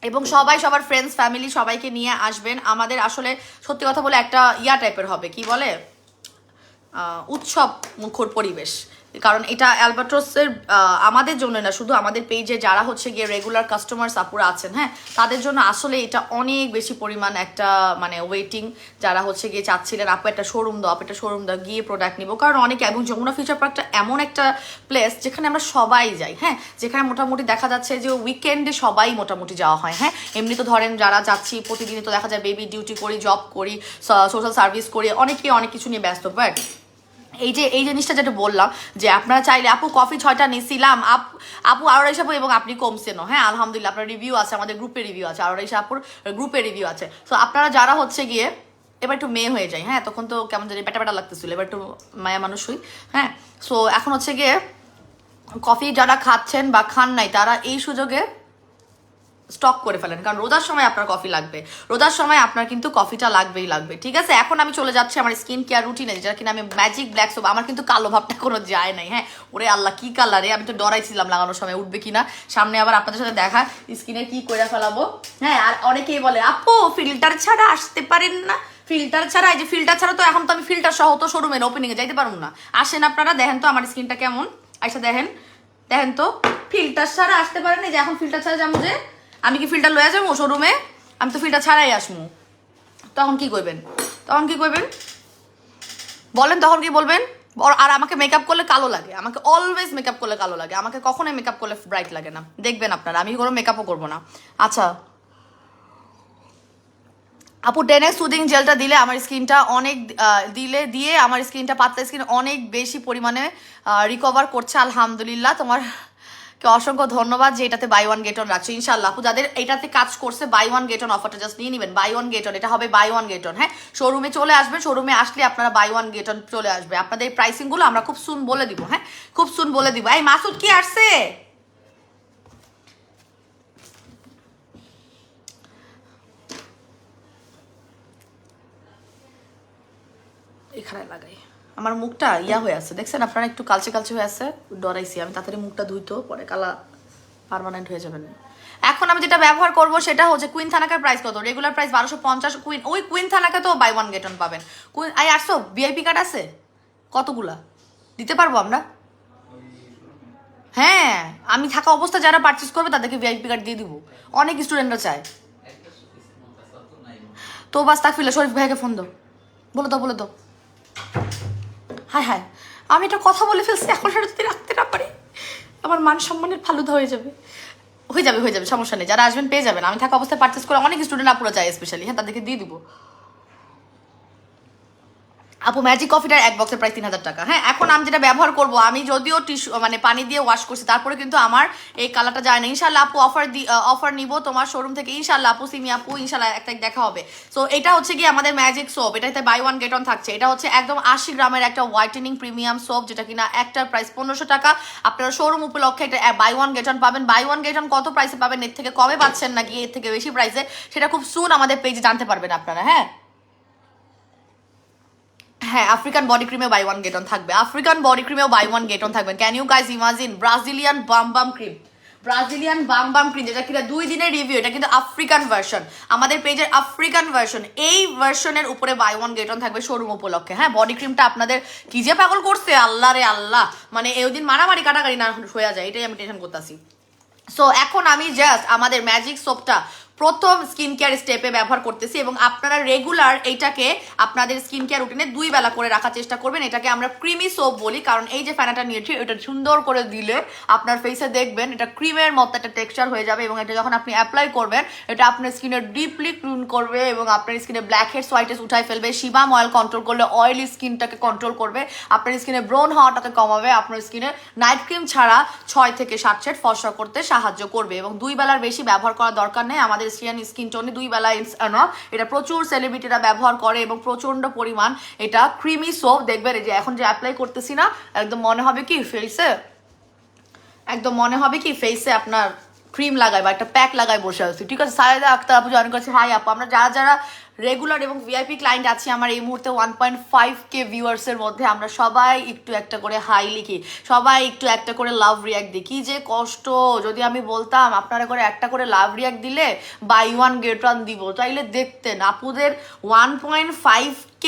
এবং সবাই সবার ফ্রেন্ডস ফ্যামিলি সবাইকে নিয়ে আসবেন। আমাদের আসলে সত্যি কথা বলে একটা টাইপের হবে, কি বলে, উৎসব মুখর পরিবেশ। কারণ এটা অ্যালবাট্রসের আমাদের জন্য না, শুধু আমাদের পেজে যারা হচ্ছে গিয়ে রেগুলার কাস্টমার্স আপুরা আছেন, হ্যাঁ, তাদের জন্য আসলে এটা অনেক বেশি পরিমাণ একটা মানে ওয়েটিং। যারা হচ্ছে গিয়ে চাচ্ছিলেন আপু একটা শোরুম দাও, আপু একটা শোরুম দাও, গিয়ে প্রোডাক্ট নিবো। কারণ অনেকে, এবং যমুনা ফিউচার পার্কটা এমন একটা প্লেস যেখানে আমরা সবাই যাই, হ্যাঁ, যেখানে মোটামুটি দেখা যাচ্ছে যে উইকেন্ডে সবাই মোটামুটি যাওয়া হয়। হ্যাঁ, এমনি তো ধরেন যারা যাচ্ছি প্রতিদিনই তো দেখা যায় বেবি ডিউটি করি, জব করি, সোশ্যাল সার্ভিস করি, অনেকে অনেক কিছু নিয়ে ব্যস্ত। বাট এই জিনিসটা যেটা বললাম যে আপনারা চাইলে, আপু কফি 6টা নিছিলাম, আপু আরো হিসাব এবং আপনি কমছেনও। হ্যাঁ আলহামদুলিল্লাহ, আপনার রিভিউ আছে, আমাদের গ্রুপে রিভিউ আছে, আরো আপুর গ্রুপে রিভিউ আছে। সো আপনারা যারা হচ্ছে গিয়ে, এবার একটু মেয়ে হয়ে যায়, হ্যাঁ, তখন তো কেমন জানি পেটা লাগতেছিল, এবার একটু মায়া মানুষ হই। হ্যাঁ, সো এখন হচ্ছে গিয়ে কফি যারা খাচ্ছেন বা খান নাই তারা এই সুযোগে স্টক করে ফেলেন, কারণ রোজার সময় আপনার কফি লাগবে, রোজার সময় আপনার কিন্তু কফিটা লাগবেই। ঠিক আছে, এখন আমি চলে যাচ্ছি আমার স্কিন কেয়ার রুটিনে, যেটা কিনা আমি ম্যাজিক ব্ল্যাক সোপ। আমার কিন্তু কালো ভাবটা কোনো যায় নাই। হ্যাঁ, ওরে আল্লাহ কি কালারে, আমি তো ডরাইছিলাম লাগানোর সময় উঠবে কিনা। সামনে আবার আপনাদের সাথে দেখা, স্কিনে কি করে ফেলাবো। হ্যাঁ, আর অনেকেই বলে আপু ফিল্টার ছাড়া আসতে পারেন না, ফিল্টার ছাড়া, এই যে ফিল্টার ছাড়া তো এখন তো আমি ফিল্টার সহ তো শোরুমের ওপেনিংয়ে যাইতে পারবো না। আসেন আপনারা দেখেন তো আমার স্কিনটা কেমন, আচ্ছা দেখেন তো, ফিল্টার ছাড়া আসতে পারেন। এই যে এখন ফিল্টার ছাড়া যাবো, যে আমি কি ফিল্টার লয়ে যাবো শোরুমে? আমি তো ফিল্টার ছাড়াই আসবো। তখন কি করবেন বলেন, তখন কি বলবেন? আর আমাকে মেকআপ করলে কালো লাগে, আমাকে অলওয়েজ মেকআপ করলে কালো লাগে, আমাকে কখনোই মেকআপ করলে ব্রাইট লাগে না। দেখবেন আপনারা, আমি কোনো মেকআপও করবো না। আচ্ছা আপু 10x সুদিং জেলটা দিলে আমার স্কিনটা অনেক দিয়ে আমার স্কিনটা, পাতলা স্কিন অনেক বেশি পরিমাণে রিকভার করছে আলহামদুলিল্লাহ। তোমার অসংখ্য ধন্যবাদ যে এটাতে বাই ওয়ান গেট অন রাখছো। ইনশাল্লাহ আপু যাদের এটাতে কাজ করছে বাই ওয়ান গেট অন অফারটা জাস্ট নিয়ে নেবেন। বাই ওয়ান গেট অন, এটা হবে বাই ওয়ান গেট অন। হ্যাঁ, শোরুমে চলে আসবে, শোরুমে আসলে আপনারা বাই ওয়ান গেট অন চলে আসবে। আপনাদের এই প্রাইসিং গুলো আমরা খুব সুন বলে দিব। হ্যাঁ, খুব সুন বলে দিব। এই মাসুদ কি আসছে? এখানে লাগাই, আমার মুখটা ইয়া হয়ে আছে দেখছেন আপনারা, একটু কালচে কালচে হয়ে আছে, ডরাইছি আমি। তাড়াতাড়ি মুখটা ধুইতো, পরে কালা পার্মানেন্ট হয়ে যাবে না। এখন আমি যেটা ব্যবহার করব সেটা হচ্ছে কুইন থানাকার প্রাইস কত? Regular price 1250। কুইন, ওই কুইন থানাকে তো বাই ওয়ান গেট অন পাবেন। কুইন আই 800 ভিআইপি কার্ড আছে কতগুলা, দিতে পারবো আমরা? হ্যাঁ, আমি থাকা অবস্থা যারা পারচেস করবে তাদেরকে ভিআইপি কার্ড দিয়ে দিব। অনেক স্টুডেন্টরা চায়। তো বাস তাকফিল্লা শরীফ ভাইকে ফোন দাও, বলে দাও, বলে দাও। হায় হায়, আমি একটা কথা বলে ফেলছি, এখন সেটা যদি রাখতে না পারি আমার মান সম্মানের ফালুদা হয়ে যাবে। হয়ে যাবে, হয়ে যাবে, সমস্যা নেই। যারা আসবেন পেয়ে যাবেন। আমি থাকা অবস্থায় পারচেস করে অনেক স্টুডেন্ট আপুরা চাই স্পেশালি। হ্যাঁ, তাদেরকে দিয়ে দিব। আপু ম্যাজিক কফিটার এক বক্সের প্রাইস 3000 টাকা। হ্যাঁ, এখন আমি যেটা ব্যবহার করব, আমি যদিও টিস্যু মানে পানি দিয়ে ওয়াশ করছি, তারপরে কিন্তু আমার এই কালারটা যায় না। ইনশাল্লাহ আপু অফার নিব তোমার শোরুম থেকে। ইনশাল্লাহ আপু, সিমি আপু, ইনশাল্লাহ একটা দেখা হবে। সো এটা হচ্ছে কি আমাদের ম্যাজিক সোপ, এটাতে বাই ওয়ান গেট অন থাকছে। এটা হচ্ছে একদম 80 গ্রামের একটা হোয়াইটেনিং প্রিমিয়াম সোপ, যেটা কিনা একটার প্রাইস 1500 টাকা। আপনারা শোরুম উপলক্ষে এটা বাই ওয়ান গেট অন পাবেন। বাই ওয়ান গেট অন কত প্রাইসে পাবেন, এর থেকে কমে পাচ্ছেন নাকি এর থেকে বেশি প্রাইসে, সেটা খুব সুন আমাদের পেজে জানতে পারবেন আপনারা। হ্যাঁ হ্যাঁ, আফ্রিকান বডি ক্রিমেও বাই ওয়ান গেট অন থাকবে। আফ্রিকান বডি ক্রিমেও বাই ওয়ান গেট অন থাকবেন। Can you guys imagine? Brazilian balm balm cream, Brazilian balm balm cream, যেটা কিনা 2 দিনের রিভিউ। এটা কিন্তু আফ্রিকান ভার্সন, আমাদের পেজের আফ্রিকান ভার্সন। এই ভার্সনের উপরে বাই ওয়ান গেট অন থাকবে শোরুম উপলক্ষে। হ্যাঁ, বডি ক্রিমটা আপনাদের কি যে পাগল করছে, আল্লাহ রে আল্লাহ, মানে এই দিন মারামারি কাটাকাটি না হয়ে যায়, এটাই আমি টেনশন করতেছি। সো এখন আমি জাস্ট আমাদের ম্যাজিক সোপটা প্রথম স্কিন কেয়ার স্টেপে ব্যবহার করতেছি, এবং আপনারা রেগুলার এইটাকে আপনাদের স্কিন কেয়ার রুটিনে 2 বেলা করে রাখার চেষ্টা করবেন। এটাকে আমরা ক্রিমি সোপ বলি, কারণ এই যে ফ্যানাটা নিয়েছি এটা সুন্দর করে দিলে আপনার ফেসে দেখবেন এটা ক্রিমের মতো একটা টেক্সচার হয়ে যাবে, এবং এটা যখন আপনি অ্যাপ্লাই করবেন এটা আপনার স্কিনে ডিপলি ক্লিন করবে, এবং আপনার স্কিনে ব্ল্যাক হেডস হোয়াইট হেডস উঠাই ফেলবে। সিবাম অয়েল কন্ট্রোল করলে অয়েলি স্কিনটাকে কন্ট্রোল করবে, আপনার স্কিনে ব্রোন হওয়াটাকে কমাবে, আপনার স্কিনে নাইট ক্রিম ছাড়া 6 থেকে 7 শেড ফর্সা করতে সাহায্য করবে। এবং 2 বেলার বেশি ব্যবহার করার দরকার নেই, আমাদের স্কিন টোনে 2 বেলা এনাফ। এটা প্রচুর সেলিব্রিটিরা ব্যবহার করে এবং প্রচন্ড পরিমাণ এটা ক্রিমি সোপ। দেখবেন এই যে এখন যে অ্যাপ্লাই করতেছি না, একদম মনে হবে কি ফেসে, একদম মনে হবে কি ফেসে আপনার ক্রিম লাগায় বা একটা প্যাক লাগায় বসে আছি। ঠিক আছে, সায়েদা আক্তার আপু জয়েন করেছে। হাই আপু, আমরা যারা যারা রেগুলার এবং ভিআইপি ক্লায়েন্ট আছি আমার এই মুহূর্তে 1.5K ভিউয়ার্সের মধ্যে, আমরা সবাই একটু একটা করে হাই লিখি, সবাই একটু একটা করে লাভ রিয়াক্ট দিই। কি যে কষ্ট, যদি আমি বলতাম আপনারা করে একটা করে লাভ রিয়াক্ট দিলে বাই ওয়ান গেট ওয়ান দিব, তাইলে দেখতেন আপুদের 1.5K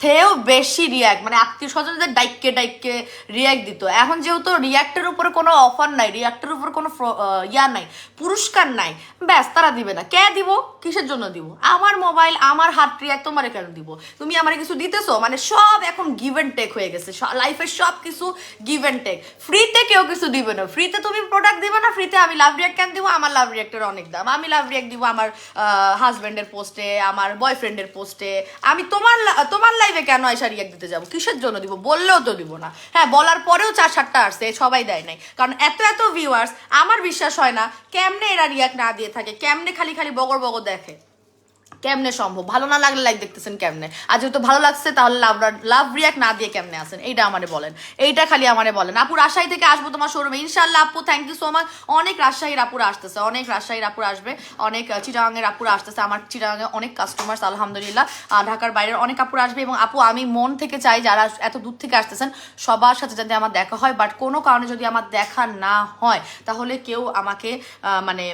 থেকেও বেশি রিয়াক্ট, মানে আত্মীয় স্বজনদের ডাইককে ডাইককে রিয়াক্ট দিত। এখন যেহেতু রিয়াক্টের উপরে কোনো অফার নাই, রিয়াক্টের উপর কোনো ইয়া নাই, পুরস্কার নাই, ব্যাস তারা দিবে না। কে দিব? কিসের জন্য দিব? আমার মোবাইল, আমার হাত রিয়াক্ট তোমারে কেন দিব? তুমি আমার কিছু দিতেছো? মানে সব এখন গিভ অ্যান্ড টেক হয়ে গেছে, লাইফের সব কিছু গিভ অ্যান্ড টেক। ফ্রিতে কেউ কিছু দিবে না, ফ্রিতে তুমি প্রোডাক্ট দিবে না, ফ্রিতে আমি লাভ রিয়াক্ট কেন দিব? আমার লাভ রিয়াক্টের অনেক দাম, আমি লাভ রিয়াক্ট দিব আমার হাজব্যান্ডের পোস্টে, আমার বয়ফ্রেন্ডের পোস্টে। আমি তোমার লাইফে কেন আইসা রিয়াক্ট দিতে যাবো? কিসের জন্য দিব? বললেও তো দিব না। হ্যাঁ, বলার পরেও 4-7টা আসছে, সবাই দেয় নাই, কারণ এত এত ভিউয়ার্স, আমার বিশ্বাস হয় না কেমনে এরা রিয়াক্ট না দিয়ে থাকে, কেমনে খালি খালি বগর বগর দেখে, কেমনে সম্ভব? ভালো না লাগলে লাইক দেখতেছেন কেমনে? আর যেহেতু ভালো লাগছে তাহলে লাভ রিয়াক্ট না দিয়ে কেমনে আসেন, এইটা আমারে বলেন, এইটা খালি আমারে বলেন। আপু রাজশাহী থেকে আসবো তোমার শোরুমে ইনশাল্লাহ। আপু থ্যাংক ইউ সো মাচ। অনেক রাজশাহীর আপুরা আসতেছে, অনেক রাজশাহীর আপুরা আসবে, অনেক চিটাগাঙের আপুরা আসতেছে। আমার চিটাগাঙে অনেক কাস্টমার্স আলহামদুলিল্লাহ, ঢাকার বাইরের অনেক আপুরা আসবে। এবং আপু আমি মন থেকে চাই যারা এত দূর থেকে আসতেছেন সবার সাথে যাতে আমার দেখা হয়, বাট কোনো কারণে যদি আমার দেখা না হয় তাহলে কেউ আমাকে মানে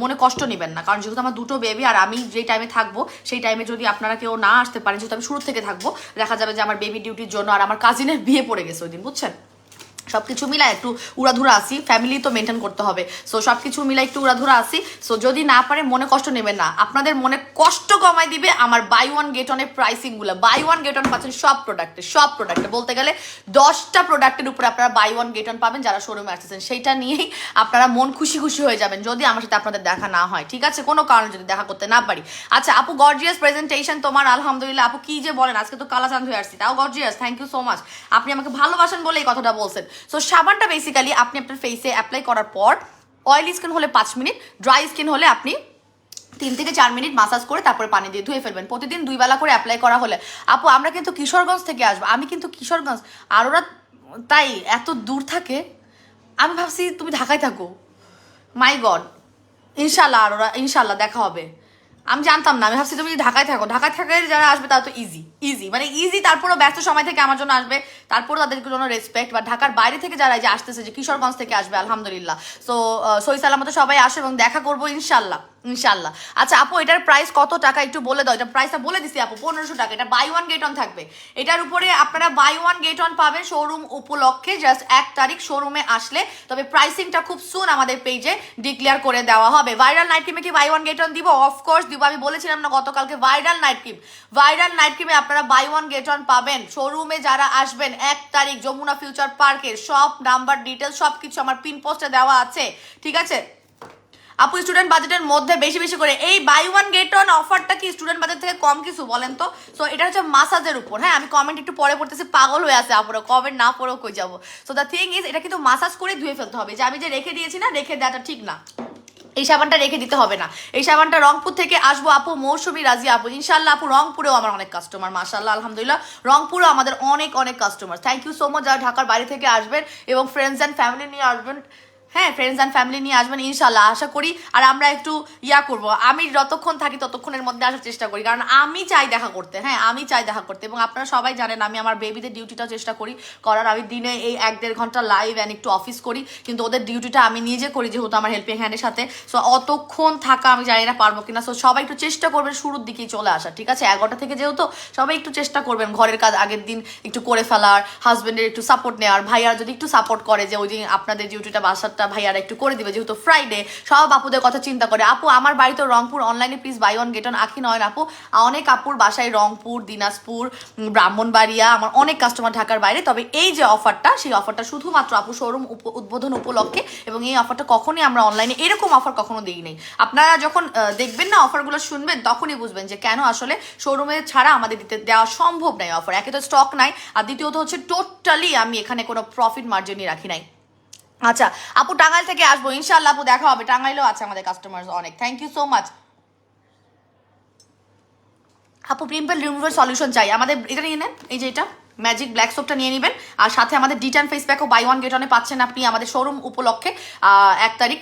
মনে কষ্ট নেবেন না, কারণ যেহেতু আমার 2টো বেবি আর আমি যেই টাইমে থাকবো সেই টাইমে যদি আপনারা কেউ না আসতে পারেন, যেহেতু আমি শুরু থেকে থাকবো, দেখা যাবে যে আমার বেবি ডিউটির জন্য আর আমার কাজিনের বিয়ে পড়ে গেছে ওই দিন, বুঝছেন? সবকিছু মিলায় একটু উড়াধুরা আসি, ফ্যামিলি তো মেনটেন করতে হবে। সো সবকিছু মিলাই একটু উড়াধুরা আসি। সো যদি না পারে মনে কষ্ট নেবেন না, আপনাদের মনে কষ্ট কমাই দিবে আমার বাই ওয়ান গেট অনের প্রাইসিং গুলো। বাই ওয়ান গেট অন পাচ্ছেন সব প্রোডাক্টে বলতে গেলে 10টা প্রোডাক্টের উপরে আপনারা বাই ওয়ান গেট অন পাবেন যারা শোরুমে আসতেছেন। সেইটা নিয়েই আপনারা মন খুশি খুশি হয়ে যাবেন যদি আমার সাথে আপনাদের দেখা না হয়, ঠিক আছে? কোনো কারণে যদি দেখা করতে না পারি। আচ্ছা আপু, গর্জিয়াস প্রেজেন্টেশন তোমার, আলহামদুলিল্লাহ। আপু কি যে বলেন, আজকে তো কালা চাঁদ হয়ে আসছি, তাও gorgeous, thank you so much. আপনি আমাকে ভালোবাসেন বলে এই কথাটা বলছেন। সো সাবানটা বেসিক্যালি আপনি আপনার ফেসে অ্যাপ্লাই করার পর অয়েলি স্কিন হলে 5 মিনিট, ড্রাই স্কিন হলে আপনি 3 থেকে 4 মিনিট মাসাজ করে তারপরে পানি দিয়ে ধুয়ে ফেলবেন। প্রতিদিন 2 বেলা করে অ্যাপ্লাই করা হলে। আপু আমরা কিন্তু কিশোরগঞ্জ থেকে আসবো। আমি কিন্তু কিশোরগঞ্জ, আর ওরা তাই এত দূর থাকে। আমি ভাবছি তুমি ঢাকায় থাকো। মাই গড, ইনশাল্লাহ আর ওরা ইনশাল্লাহ দেখা হবে। আমি জানতাম না, আমি ভাবছি তুমি ঢাকায় থাকো। ঢাকায় থাকে যারা আসবে তারা তো ইজি মানে ইজি, তারপরও ব্যস্ত সময় থেকে আমার জন্য আসবে, তারপরও তাদেরকে জন্য রেসপেক্ট। বা ঢাকার বাইরে থেকে যারা যে আসতেছে, যে কিশোরগঞ্জ থেকে আসবে, আলহামদুলিল্লাহ। সো সই সালামতে সবাই আসে এবং দেখা করবো ইনশাল্লাহ ইনশাল্লাহ। আচ্ছা আপু, এটার প্রাইস কত টাকা একটু বলে দাও। এটা প্রাইসটা বলে দিছি আপু, 1500 টাকা। এটা বাই ওয়ান গেট ওয়ান থাকবে। এটার উপরে আপনারা বাই ওয়ান গেট ওয়ান পাবেন শোরুম উপলক্ষে, জাস্ট 1 তারিখ শোরুমে আসলে। তবে প্রাইসিংটা খুব সুন আমাদের পেজে ডিক্লেয়ার করে দেওয়া হবে। ভাইরাল নাইট ক্রিমে কি বাই ওয়ান গেট ওয়ান দিব? অফকোর্স দিব। আমি বলেছিলাম না গতকালকে, ভাইরাল নাইট ক্রিমে আপনারা বাই ওয়ান গেট ওয়ান পাবেন শোরুমে যারা আসবেন 1 তারিখ। যমুনা ফিউচার পার্কের সব নাম্বার ডিটেলস সব কিছু আমার পিন পোস্টে দেওয়া আছে, ঠিক আছে আপু? স্টুডেন্ট বাজেটের মধ্যে বেশি বেশি করে এই বাই ওয়ান গেট ওয়ান অফারটা কি স্টুডেন্ট বাজেট থেকে কম কিছু বলেন তো? সো এটা হচ্ছে মাসাজের উপর। হ্যাঁ, আমি কমেন্ট একটু পরে পড়তেছি, পাগল হয়ে আছে আপুরা, কমেন্ট না পড়েও কই যাবো। সো দ্য থিং ইজ, এটা কিন্তু মাসাজ করে ধুয়ে ফেলতে হবে। যে আমি যে রেখে দিয়েছি না, রেখে দেওয়াটা ঠিক না। এই সাবানটা রেখে দিতে হবে না। এই সাবানটা রংপুর থেকে আসবো আপু, মৌসুমী রাজি আপু, ইনশাল্লাহ আপু। রংপুরেও আমার অনেক কাস্টমার, মাশাল্লাহ আলহামদুলিল্লাহ। রংপুরেও আমাদের অনেক অনেক customer. Thank you so much যারা ঢাকার বাইরে থেকে আসবেন এবং ফ্রেন্ডস অ্যান্ড ফ্যামিলি নিয়ে আসবেন। হ্যাঁ, ফ্রেন্ডস অ্যান্ড ফ্যামিলি নিয়ে আসবেন ইনশাল্লাহ, আশা করি। আর আমরা একটু করবো, আমি যতক্ষণ থাকি ততক্ষণের মধ্যে আসার চেষ্টা করি, কারণ আমি চাই দেখা করতে। হ্যাঁ, আমি চাই দেখা করতে। এবং আপনারা সবাই জানেন আমি আমার বেবিদের ডিউটিটাও চেষ্টা করি করার। আমি দিনে এই 1-1.5 ঘন্টা লাইভ অ্যান্ড একটু অফিস করি, কিন্তু ওদের ডিউটিটা আমি নিজে করি যেহেতু আমার হেল্পিং হ্যান্ডের সাথে। সো অতক্ষণ থাকা আমি জানি না পারবো কিনা। সো সবাই একটু চেষ্টা করবেন শুরুর দিকেই চলে আসা, ঠিক আছে? 11টা থেকে যেহেতু, সবাই একটু চেষ্টা করবেন ঘরের কাজ আগের দিন একটু করে ফেলার, হাজবেন্ডের একটু সাপোর্ট নেওয়ার, ভাইয়ার যদি একটু সাপোর্ট করে যে ওই দিন আপনাদের ডিউটিটা বাসারটা ভাইয়ারা একটু করে দিবে যেহেতু ফ্রাইডে। সব আপুদের কথা চিন্তা করে। আপু আমার বাড়িতে রংপুর, অনলাইনে please buy one get one. Akhi নয় আপু, অনেক আপুর বাসায় রংপুর, দিনাজপুর, ব্রাহ্মণবাড়িয়া, আমার অনেক কাস্টমার ঢাকার বাইরে। তবে এই যে অফারটা, সেই অফারটা শুধুমাত্র আপু শোরুম উদ্বোধন উপলক্ষে। এবং এই অফারটা কখনই আমরা অনলাইনে এরকম অফার কখনো দিই নাই। আপনারা যখন দেখবেন না অফারগুলো শুনবেন, তখনই বুঝবেন যে কেন আসলে শোরুমে ছাড়া আমাদের দিতে দেওয়া সম্ভব নাই অফার। একে তো স্টক নাই, আর দ্বিতীয়ত হচ্ছে টোটালি আমি এখানে কোনো প্রফিট মার্জিনই রাখি নাই। আচ্ছা আপু, টাঙ্গাইল থেকে আসবো ইনশাল্লাহ আপু, দেখা হবে। টাঙ্গাইলেও আছে আমাদের কাস্টমার অনেক। থ্যাংক ইউ সো মাচ আপু। পিম্পল রিমুভার সলিউশন চাই আমাদের, এটা নিয়ে নেন। এই যে এটা ম্যাজিক ব্ল্যাক সোপটা নিয়ে নেবেন। আর সাথে আমাদের ডিটান ফেস প্যাকও বাই ওয়ান গেট ওয়ানে পাচ্ছেন আপনি আমাদের শোরুম উপলক্ষে। 1 তারিখ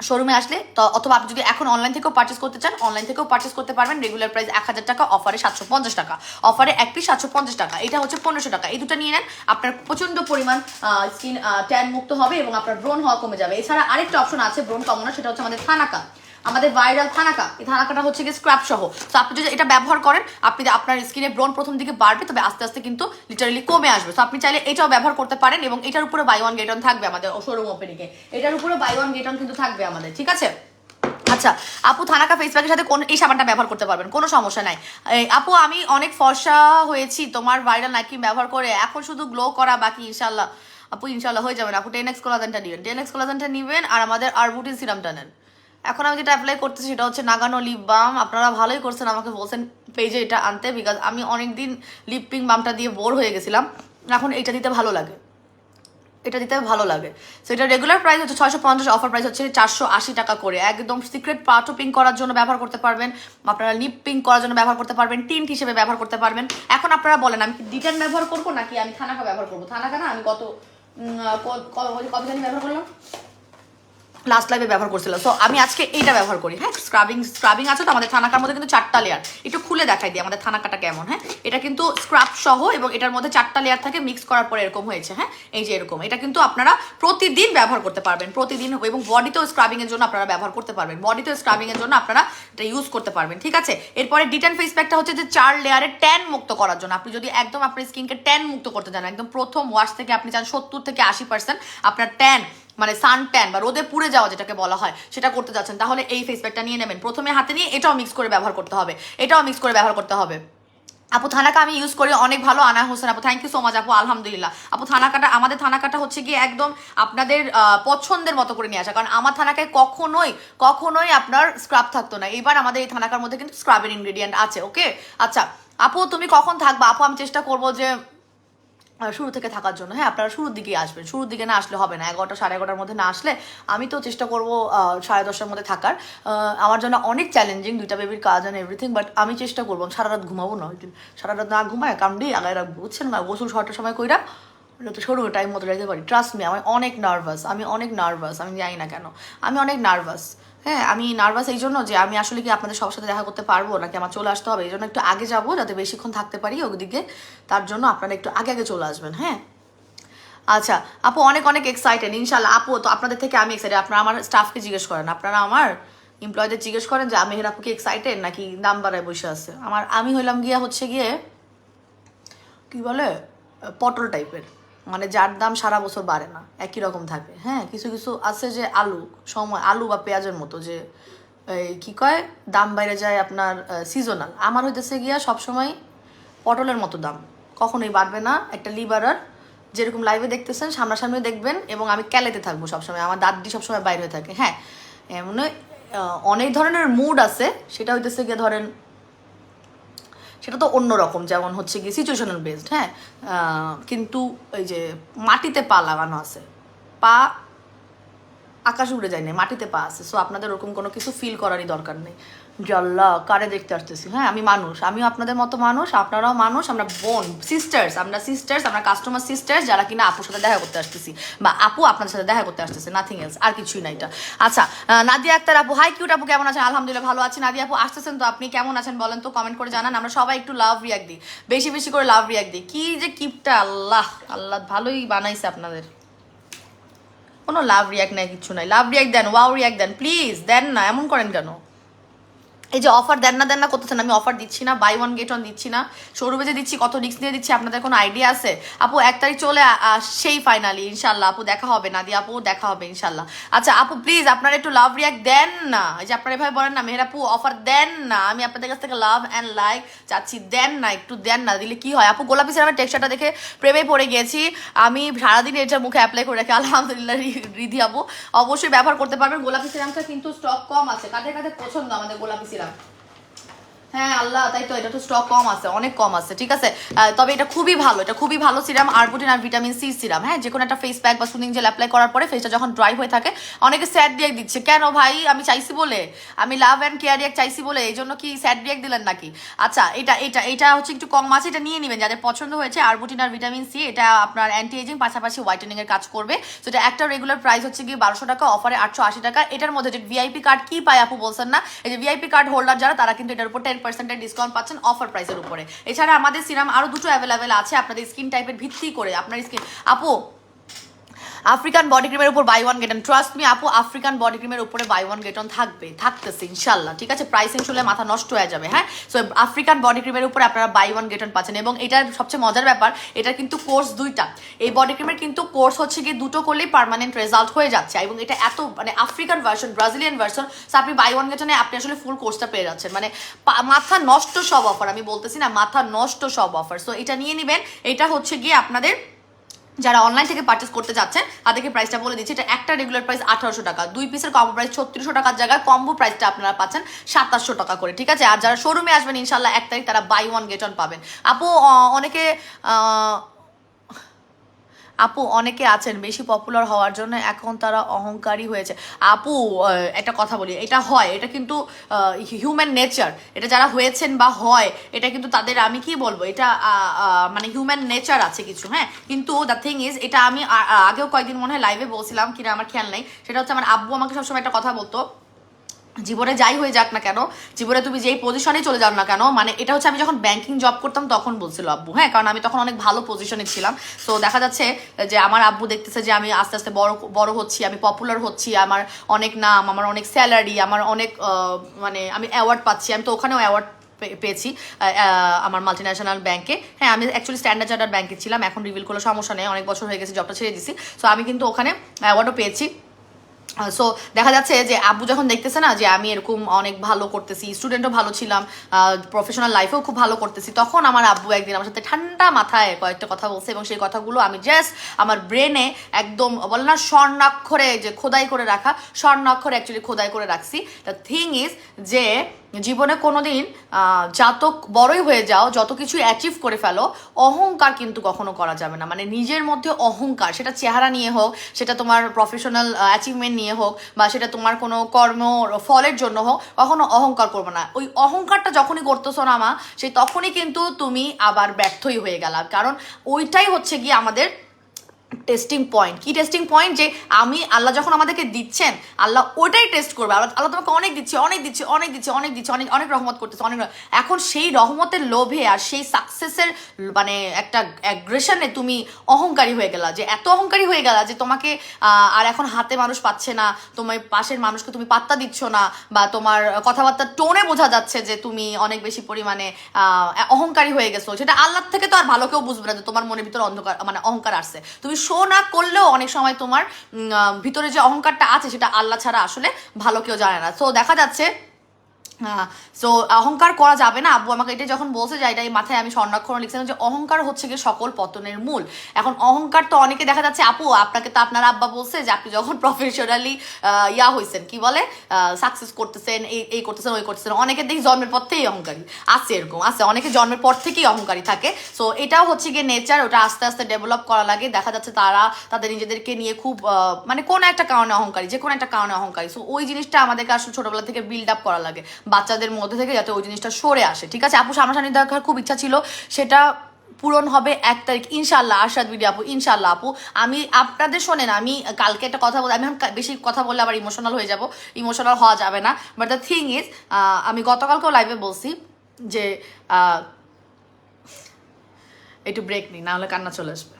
শোরুমে আসলে তো, অথবা আপনি যদি এখন অনলাইন থেকেও পার্চেস করতে চান, অনলাইন থেকেও পার্চেস করতে পারবেন। রেগুলার প্রাইস 1000 টাকা, অফারে 750 টাকা। অফারে এক পিস 750 টাকা, এটা হচ্ছে 1500 টাকা। এই দুটো নিয়ে নেন, আপনার প্রচন্ড পরিমাণ স্কিন ট্যান মুক্ত হবে এবং আপনার ব্রণ হওয়া কমে যাবে। এছাড়া আরেকটা অপশন আছে ব্রণ কমানো, সেটা হচ্ছে আমাদের থানাকা, আমাদের ভাইরাল থানাকা। এই থানাকাটা হচ্ছে গিয়ে স্ক্রাব সহ। তো আপনি যদি এটা ব্যবহার করেন, আপনি আপনার স্কিনে ব্রণ প্রথম দিকে বাড়বে, তবে আস্তে আস্তে কিন্তু লিটারালি কমে আসবে। তো আপনি চাইলে এটাও ব্যবহার করতে পারেন। এবং এটার উপরে বাই ওয়ান গেট ওয়ান থাকবে আমাদের শোরুম ওপেনিংয়ে। এটার উপরে বাই ওয়ান গেট ওয়ান কিন্তু থাকবে আমাদের, ঠিক আছে? আচ্ছা আপু, থানাকা ফেস প্যাকের সাথে কোন এই সাবানটা ব্যবহার করতে পারবেন, কোনো সমস্যা নাই। আপু আমি অনেক ফর্সা হয়েছি তোমার ভাইরাল নাইট ক্রিম ব্যবহার করে, এখন শুধু গ্লো করা বাকি। ইনশাল্লাহ আপু, ইনশাল্লাহ হয়ে যাবেন আপু। 10x কোলাজেনটা নেবেন, 10x কোলাজেনটা নেবেন, আর আমাদের আরবুটিন সিরামটা নেন। এখন আমি যেটা অ্যাপ্লাই করতেছি সেটা হচ্ছে নাগানো লিপ বাম। আপনারা ভালোই করছেন, আমাকে বলছেন পেজে এটা আনতে, বিকজ আমি অনেকদিন লিপিং বামটা দিয়ে বোর হয়ে গেছিলাম। এখন এইটা দিতে ভালো লাগে, এটা দিতে ভালো লাগে। সো এটা রেগুলার প্রাইস হচ্ছে 650, অফার প্রাইস হচ্ছে 480 টাকা করে। একদম সিক্রেট পার্টও পিঙ্ক করার জন্য ব্যবহার করতে পারবেন, আপনারা লিপ পিঙ্ক করার জন্য ব্যবহার করতে পারবেন, টিন্ট হিসেবে ব্যবহার করতে পারবেন। এখন আপনারা বলেন আমি কি ডিটেন ব্যবহার করবো নাকি আমি থানাকা ব্যবহার করবো? থানাকা না, আমি কত জানি ব্যবহার করলাম, লাস্ট লাইভে ব্যবহার করছিল। সো আমি আজকে এইটা ব্যবহার করি। হ্যাঁ, স্ক্রাবিং আছে তো আমাদের থানাকার মধ্যে, কিন্তু 4টা লেয়ার। একটু খুলে দেখাই দিই আমাদের থানাকাটা কেমন। হ্যাঁ, এটা কিন্তু স্ক্রাব সহ এবং এটার মধ্যে 4টা লেয়ার থাকে, মিক্স করার পরে এরকম হয়েছে। হ্যাঁ, এই যে এরকম। এটা কিন্তু আপনারা প্রতিদিন ব্যবহার করতে পারবেন, প্রতিদিন। এবং বডিতেও স্ক্রাবিং এর জন্য আপনারা ব্যবহার করতে পারবেন, বডিতেও স্ক্রাবিং এর জন্য আপনারা এটা ইউজ করতে পারবেন, ঠিক আছে? এরপরে ডিটেন ফেস প্যাকটা হচ্ছে যে 4 লেয়ারের ট্যান মুক্ত করার জন্য। আপনি যদি একদম আপনার স্কিনকে ট্যান মুক্ত করতে চান, একদম প্রথম ওয়াশ থেকে আপনি চান 70 থেকে 80% আপনার ট্যান, মানে সান ট্যান বা রোদে পুড়ে যাওয়া যেটাকে বলা হয়, সেটা করতে যাচ্ছেন, তাহলে এই ফেস প্যাকটা নিয়ে নেবেন। প্রথমে হাতে নিয়ে এটাও মিক্স করে ব্যবহার করতে হবে, এটাও মিক্স করে ব্যবহার করতে হবে। আপু থানাকা আমি ইউজ করি, অনেক ভালো। আনা হোসেন আপু, থ্যাংক ইউ সো মাচ আপু, আলহামদুলিল্লাহ। আপু থানাকাটা, আমাদের থানাকাটা হচ্ছে গিয়ে একদম আপনাদের পছন্দের মতো করে নিয়ে আসা, কারণ আমার থানাকায় কখনোই আপনার স্ক্রাব থাকতো না। এবার আমাদের এই থানাকার মধ্যে কিন্তু স্ক্রাবের ইনগ্রেডিয়েন্ট আছে। ওকে, আচ্ছা আপু তুমি কখন থাকবা? আপু আমি চেষ্টা করবো যে শুরু থেকে থাকার জন্য। হ্যাঁ, আপনারা শুরুর দিকেই আসবেন, শুরুর দিকে না আসলে হবে না। 11টা 11:30-র মধ্যে না আসলে আমি তো চেষ্টা করবো 10:30-টার মধ্যে থাকার। আমার জন্য অনেক চ্যালেঞ্জিং, 2টা বেবির কাজ অ্যান্ড এভরিথিং, বাট আমি চেষ্টা করবো। সারা রাত ঘুমাবো না, সারা রাত না ঘুমায় কামড়ি আগায় রাখবো, বুঝছেন না? গোসল শর্টের সময় কইরা যাতে সরু টাইম মতো যেতে পারি। ট্রাস্ট মি, আমি অনেক নার্ভাস, আমি জানি না কেন আমি অনেক নার্ভাস। হ্যাঁ, আমি নার্ভাস এই জন্য যে আমি আসলে কি আপনাদের সবার সাথে দেখা করতে পারবো নাকি আমার চলে আসতে হবে, এই জন্য একটু আগে যাবো যাতে বেশিক্ষণ থাকতে পারি ওদিকে। তার জন্য আপনারা একটু আগে আগে চলে আসবেন। হ্যাঁ, আচ্ছা আপু, অনেক অনেক এক্সাইটেড ইনশাল্লাহ। আপু তো আপনাদের থেকে আমি এক্সাইটেড। আপনারা আমার স্টাফকে জিজ্ঞেস করেন, আপনারা আমার এমপ্লয়ীদের জিজ্ঞেস করেন যে আমি আপু কি এক্সাইটেড নাকি দাম বাড়ায় বসে আছে। আমি হইলাম গিয়া হচ্ছে গিয়ে কি বলে পটল টাইপের, মানে যার দাম সারা বছর বাড়ে না, একই রকম থাকে। হ্যাঁ, কিছু কিছু আছে যে আলু বা পেঁয়াজের মতো যে এই কি কয় দাম বাইরে যায় আপনার সিজনাল। আমার হইতেছে গিয়া সবসময় পটলের মতো দাম, কখনোই বাড়বে না। একটা লিবারার যেরকম লাইভে দেখতেছেন সামনাসামনি দেখবেন, এবং আমি ক্যালেতে থাকবো সবসময়, আমার দাদি সবসময় বাইরে হয়ে থাকে। হ্যাঁ, এমন অনেক ধরনের মুড আছে, সেটা হইতেছে গিয়ে ধরেন সেটা তো অন্যরকম, যেমন হচ্ছে কি সিচুয়েশনাল বেসড। হ্যাঁ, কিন্তু এই যে মাটিতে পা লাগানো আছে, পা আকাশে উড়ে যায় না, মাটিতে পা আছে। সো আপনাদের ওরকম কোনো কিছু ফিল করারই দরকার নেই। জাল্লা কারে দেখতে আসতেছি। হ্যাঁ, আমি মানুষ, আমিও আপনাদের মতো মানুষ, আপনারাও মানুষ, আমরা বোন সিস্টার্স, আমরা কাস্টমার সিস্টার্স যারা কিনা আপুর সাথে দেখা করতে আসতেছি, বা আপু আপনাদের সাথে দেখা করতে আসতেছে, নাথিং এলস, আর কিছুই না এটা। আচ্ছা, নাদিয়া আক্তার আপু, হাই কিউট আপু, কেমন আছেন? আলহামদুলিল্লাহ ভালো আছি। নাদিয়া আপু আসতেছেন তো, আপনি কেমন আছেন বলেন তো, কমেন্ট করে জানান। আমরা সবাই একটু লাভ রিয়াক্ট দিই, বেশি বেশি করে লাভ রিয়াক্ট দিই। কি যে কিপটা, আল্লাহ আল্লাহ ভালোই বানাইছে আপনাদের, কোনো লাভ রিয়াক্ট নাই, কিছু নাই। লাভ রিয়াক্ট দেন, ওয়াও রিয়াক্ট দেন, প্লিজ দেন না, এমন করেন কেন? এই যে অফার দেন না করতেছেন, আমি অফার দিচ্ছি না, বাই ওয়ান গেট ওয়ান দিচ্ছি না, শোরুমে যে দিচ্ছি কত রিস্ক নিয়ে দিচ্ছি আপনাদের কোনো আইডিয়া আছে? আপু 1 তারিখ চলে সেই ফাইনালি ইনশাল্লাহ আপু দেখা হবে, নাদিয়া আপু দেখা হবে ইনশাল্লাহ। আচ্ছা আপু প্লিজ আপনারা একটু লাভ রিয়াক্ট দেন না, এই যে আপনারা এভাবে বলেন না মেহের আপু অফার দেন না, আমি আপনাদের কাছ থেকে লাভ অ্যান্ড লাইক চাচ্ছি, দেন না, একটু দেন না, দিলে কি হয়? আপু গোলাপি সিরামের টেক্সচারটা দেখে প্রেমে পড়ে গেছি, আমি সারাদিন এটা মুখে অ্যাপ্লাই করে রাখি আলহামদুলিল্লাহ। রিধি আপু অবশ্যই ব্যবহার করতে পারবেন, গোলাপি সিরামটা কিন্তু স্টক কম আছে, কাদের কাদের পছন্দ আমাদের গোলাপি সিরাম? হ্যাঁ আল্লাহ, তাই তো, এটা তো স্টক কম আছে, অনেক কম আছে, ঠিক আছে। তবে এটা খুবই ভালো, এটা খুবই ভালো সিরাম, আরবুটিন আর ভিটামিন সি সিরাম। হ্যাঁ, যে কোনো একটা ফেস প্যাক বা সুদিং জেল অ্যাপ্লাই করার পরে ফেসটা যখন ড্রাই হয়ে থাকে, অনেকে স্যাড রিয়াক্ট দিচ্ছে কেন ভাই? আমি চাইছি বলে, আমি লাভ অ্যান্ড কেয়ার রিয়াক্ট চাইছি বলে এই জন্য কি স্যাড রিয়াক্ট দিলেন নাকি? আচ্ছা, এটা হচ্ছে একটু কম আছে, এটা নিয়ে নেবেন যাদের পছন্দ হয়েছে। আরবুটিন আর ভিটামিন সি, এটা আপনার অ্যান্টি এজিং পাশাপাশি হোয়াইটেনিং এর কাজ করবে। তো এটা একটা রেগুলার প্রাইস হচ্ছে গিয়ে 1200 টাকা, অফারে 880 টাকা। এটার মধ্যে যে ভিআইপি কার্ড কি পায় আপু বলছেন না, এই যে ভিআইপি কার্ড হোল্ডার যারা, তারা কিন্তু এটার উপর 10% ডিসকাউন্ট পাচ্ছেন অফার প্রাইসের উপরে। এছাড়া আমাদের সিরাম আরো দুটো অ্যাভেলেবেল আছে আপনাদের স্কিন টাইপের ভিত্তি করে, আপনার স্কিন। আপু আফ্রিকান বডি ক্রিমের উপর buy one get one, trust me আপু, আফ্রিকান বডি ক্রিমের উপরে বাই ওয়ান গেট ওয়ান থাকতেছে ইনশাল্লাহ, ঠিক আছে। প্রাইসিং শুনলে মাথা নষ্ট হয়ে যাবে। হ্যাঁ, সো আফ্রিকান বডি ক্রিমের উপরে আপনারা বাই ওয়ান গেট ওয়ান পাচ্ছেন, এবং এটার সবচেয়ে মজার ব্যাপার, এটার কিন্তু কোর্স 2টা। এই বডি ক্রিমের কিন্তু কোর্স হচ্ছে গিয়ে 2টো করলেই পার্মানেন্ট রেজাল্ট হয়ে যাচ্ছে, এবং এটা এত মানে African version, Brazilian version. So আপনি বাই ওয়ান গেট ওয়ানে আপনি আসলে ফুল কোর্সটা পেয়ে যাচ্ছেন, মানে মাথা নষ্ট সব অফার, আমি বলতেছি না, মাথা নষ্ট সব অফার। সো এটা নিয়ে নেবেন, এটা হচ্ছে গিয়ে আপনাদের যারা অনলাইন থেকে পারচেস করতে যাচ্ছেন তাদেরকে প্রাইসটা বলে দিচ্ছি। এটা একটা রেগুলার প্রাইস 1800 টাকা, 2 পিসের কম্বো প্রাইস 3600 টাকার জায়গায় কম্বো প্রাইসটা আপনারা পাচ্ছেন 2700 টাকা করে, ঠিক আছে। আর যারা শোরুমে আসবেন ইনশাল্লাহ 1 তারিখ, তারা বাই ওয়ান গেট ওয়ান পাবেন। আপু অনেকে আপু অনেকে আছেন বেশি পপুলার হওয়ার জন্য এখন তারা অহংকারী হয়েছে। আপু একটা কথা বলি, এটা হয়, এটা কিন্তু হিউম্যান নেচার, এটা যারা হয়েছেন বা হয়, এটা কিন্তু তাদের, আমি কি বলবো, এটা মানে হিউম্যান নেচার আছে কিছু। হ্যাঁ, কিন্তু দ্য থিং ইজ, এটা আমি আগেও কয়েকদিন মনে হয় লাইভে বলছিলাম কিনা আমার খেয়াল নেই, সেটা হচ্ছে আমার আব্বু আমাকে সবসময় একটা কথা বলতো, জীবনে যাই হয়ে যাক না কেন, জীবনে তুমি যেই পজিশনে চলে যাও না কেন, মানে এটা হচ্ছে আমি যখন ব্যাংকিং জব করতাম তখন বলছিল আব্বু। হ্যাঁ, কারণ আমি তখন অনেক ভালো পজিশনে ছিলাম। সো দেখা যাচ্ছে যে আমার আব্বু দেখতেছে যে আমি আস্তে আস্তে বড় হচ্ছি, আমি পপুলার হচ্ছি, আমার অনেক নাম, আমার অনেক স্যালারি, আমার অনেক মানে আমি অ্যাওয়ার্ড পাচ্ছি। আমি তো ওখানেও অ্যাওয়ার্ড পেয়েছি আমার মাল্টিন্যাশনাল ব্যাংকে। হ্যাঁ, আমি অ্যাকচুয়ালি স্ট্যান্ডার্ড চার্টার্ড ব্যাংকে ছিলাম, এখন রিভিল করলে সমস্যা নেই, অনেক বছর হয়ে গেছে, জবটা ছেড়ে দিছি। সো আমি কিন্তু ওখানে অ্যাওয়ার্ডও পেয়েছি। সো দেখা যাচ্ছে যে আব্বু যখন দেখতেছে না যে আমি এরকম অনেক ভালো করতেছি, স্টুডেন্টও ভালো ছিলাম, প্রফেশনাল লাইফেও খুব ভালো করতেছি, তখন আমার আব্বু একদিন আমার সাথে ঠান্ডা মাথায় কয়েকটা কথা বলছে, এবং সেই কথাগুলো আমি জাস্ট আমার ব্রেনে একদম বলে না স্বর্ণাক্ষরে, যে খোদাই করে রাখা, স্বর্ণাক্ষরে অ্যাকচুয়ালি খোদাই করে রাখছি। দ্য থিং ইজ যে জীবনে কোনোদিন যত বড়ই হয়ে যাও, যত কিছু অ্যাচিভ করে ফেলো, অহংকার কিন্তু কখনো করা যাবে না। মানে নিজের মধ্যে অহংকার, সেটা চেহারা নিয়ে হোক, সেটা তোমার প্রফেশনাল অ্যাচিভমেন্ট নিয়ে হোক, বা সেটা তোমার কোনো কর্ম ফলের জন্য হোক, কখনো অহংকার করবে না। ওই অহংকারটা যখনই করতেছো না মা, সেই তখনই কিন্তু তুমি আবার ব্যর্থই হয়ে গেলা। কারণ ওইটাই হচ্ছে গিয়ে আমাদের টেস্টিং পয়েন্ট। কি টেস্টিং পয়েন্ট? যে আমি আল্লাহ যখন আমাদেরকে দিচ্ছেন, আল্লাহ ওটাই টেস্ট করবে। আল্লাহ তোমাকে অনেক দিচ্ছে, অনেক দিচ্ছে, অনেক দিচ্ছে, অনেক দিচ্ছে, অনেক অনেক রহমত করতেছে, অনেক। এখন সেই রহমতের লোভে আর সেই সাকসেসের মানে একটা অ্যাগ্রেশনে তুমি অহংকারী হয়ে গেলা, যে এত অহংকারী হয়ে গেলা যে তোমাকে আর এখন হাতে মানুষ পাচ্ছে না, তোমার পাশের মানুষকে তুমি পাত্তা দিচ্ছ না, বা তোমার কথাবার্তার টোনে বোঝা যাচ্ছে যে তুমি অনেক বেশি পরিমাণে অহংকারী হয়ে গেছো। সেটা আল্লাহ থেকে তো আর ভালো কেউ বুঝবে না যে তোমার মনের ভিতরে অন্ধকার মানে অহংকার আসছে। তুমি শো না করলেও অনেক সময় তোমার ভিতরে যে অহংকারটা আছে সেটা আল্লাহ ছাড়া আসলে ভালো কেউ জানে না। তো দেখা যাচ্ছে সো অহংকার করা যাবে না। আব্বু আমাকে এটা যখন বলছে যে এটাই মাথায় আমি স্বর্ণাক্ষর লিখছিলাম যে অহংকার হচ্ছে গিয়ে সকল পতনের মূল। এখন অহংকার তো অনেকে দেখা যাচ্ছে, আপু আপনাকে তো আপনার আব্বা বলছে যে আপনি যখন প্রফেশনালি হয়েছেন, কি বলে, সাকসেস করতেছেন, এই করতেছেন, ওই করতেছেন, অনেকে দেখি জন্মের পর থেকেই অহংকারী আছে, এরকম আছে অনেকে জন্মের পর থেকেই অহংকারী থাকে। সো এটাও হচ্ছে গিয়ে নেচার, ওটা আস্তে আস্তে ডেভেলপ করা লাগে। দেখা যাচ্ছে তারা তাদের নিজেদেরকে নিয়ে খুব মানে কোনো একটা কারণে অহংকারী, যে কোনো একটা কারণে অহংকারী। সো ওই জিনিসটা আমাদেরকে আসলে ছোটবেলা থেকে বিল্ড আপ করা লাগে বাচ্চাদের মধ্যে থেকে, যাতে ওই জিনিসটা সরে আসে। ঠিক আছে আপু, সামনাসামনি দেখার খুব ইচ্ছা ছিল, সেটা পূরণ হবে 1 তারিখ ইনশাল্লাহ। আরশাদ বিডি আপু, ইনশাল্লাহ আপু। আমি আপনাদের শোনেন, আমি কালকে একটা কথা বলি, আমি বেশি কথা বললে আবার ইমোশনাল হয়ে যাব, ইমোশনাল হওয়া যাবে না। বাট দ্য থিং ইজ, আমি গতকালকেও লাইভে বলছি যে একটু ব্রেক নিই, না হলে কান্না চলে আসবে।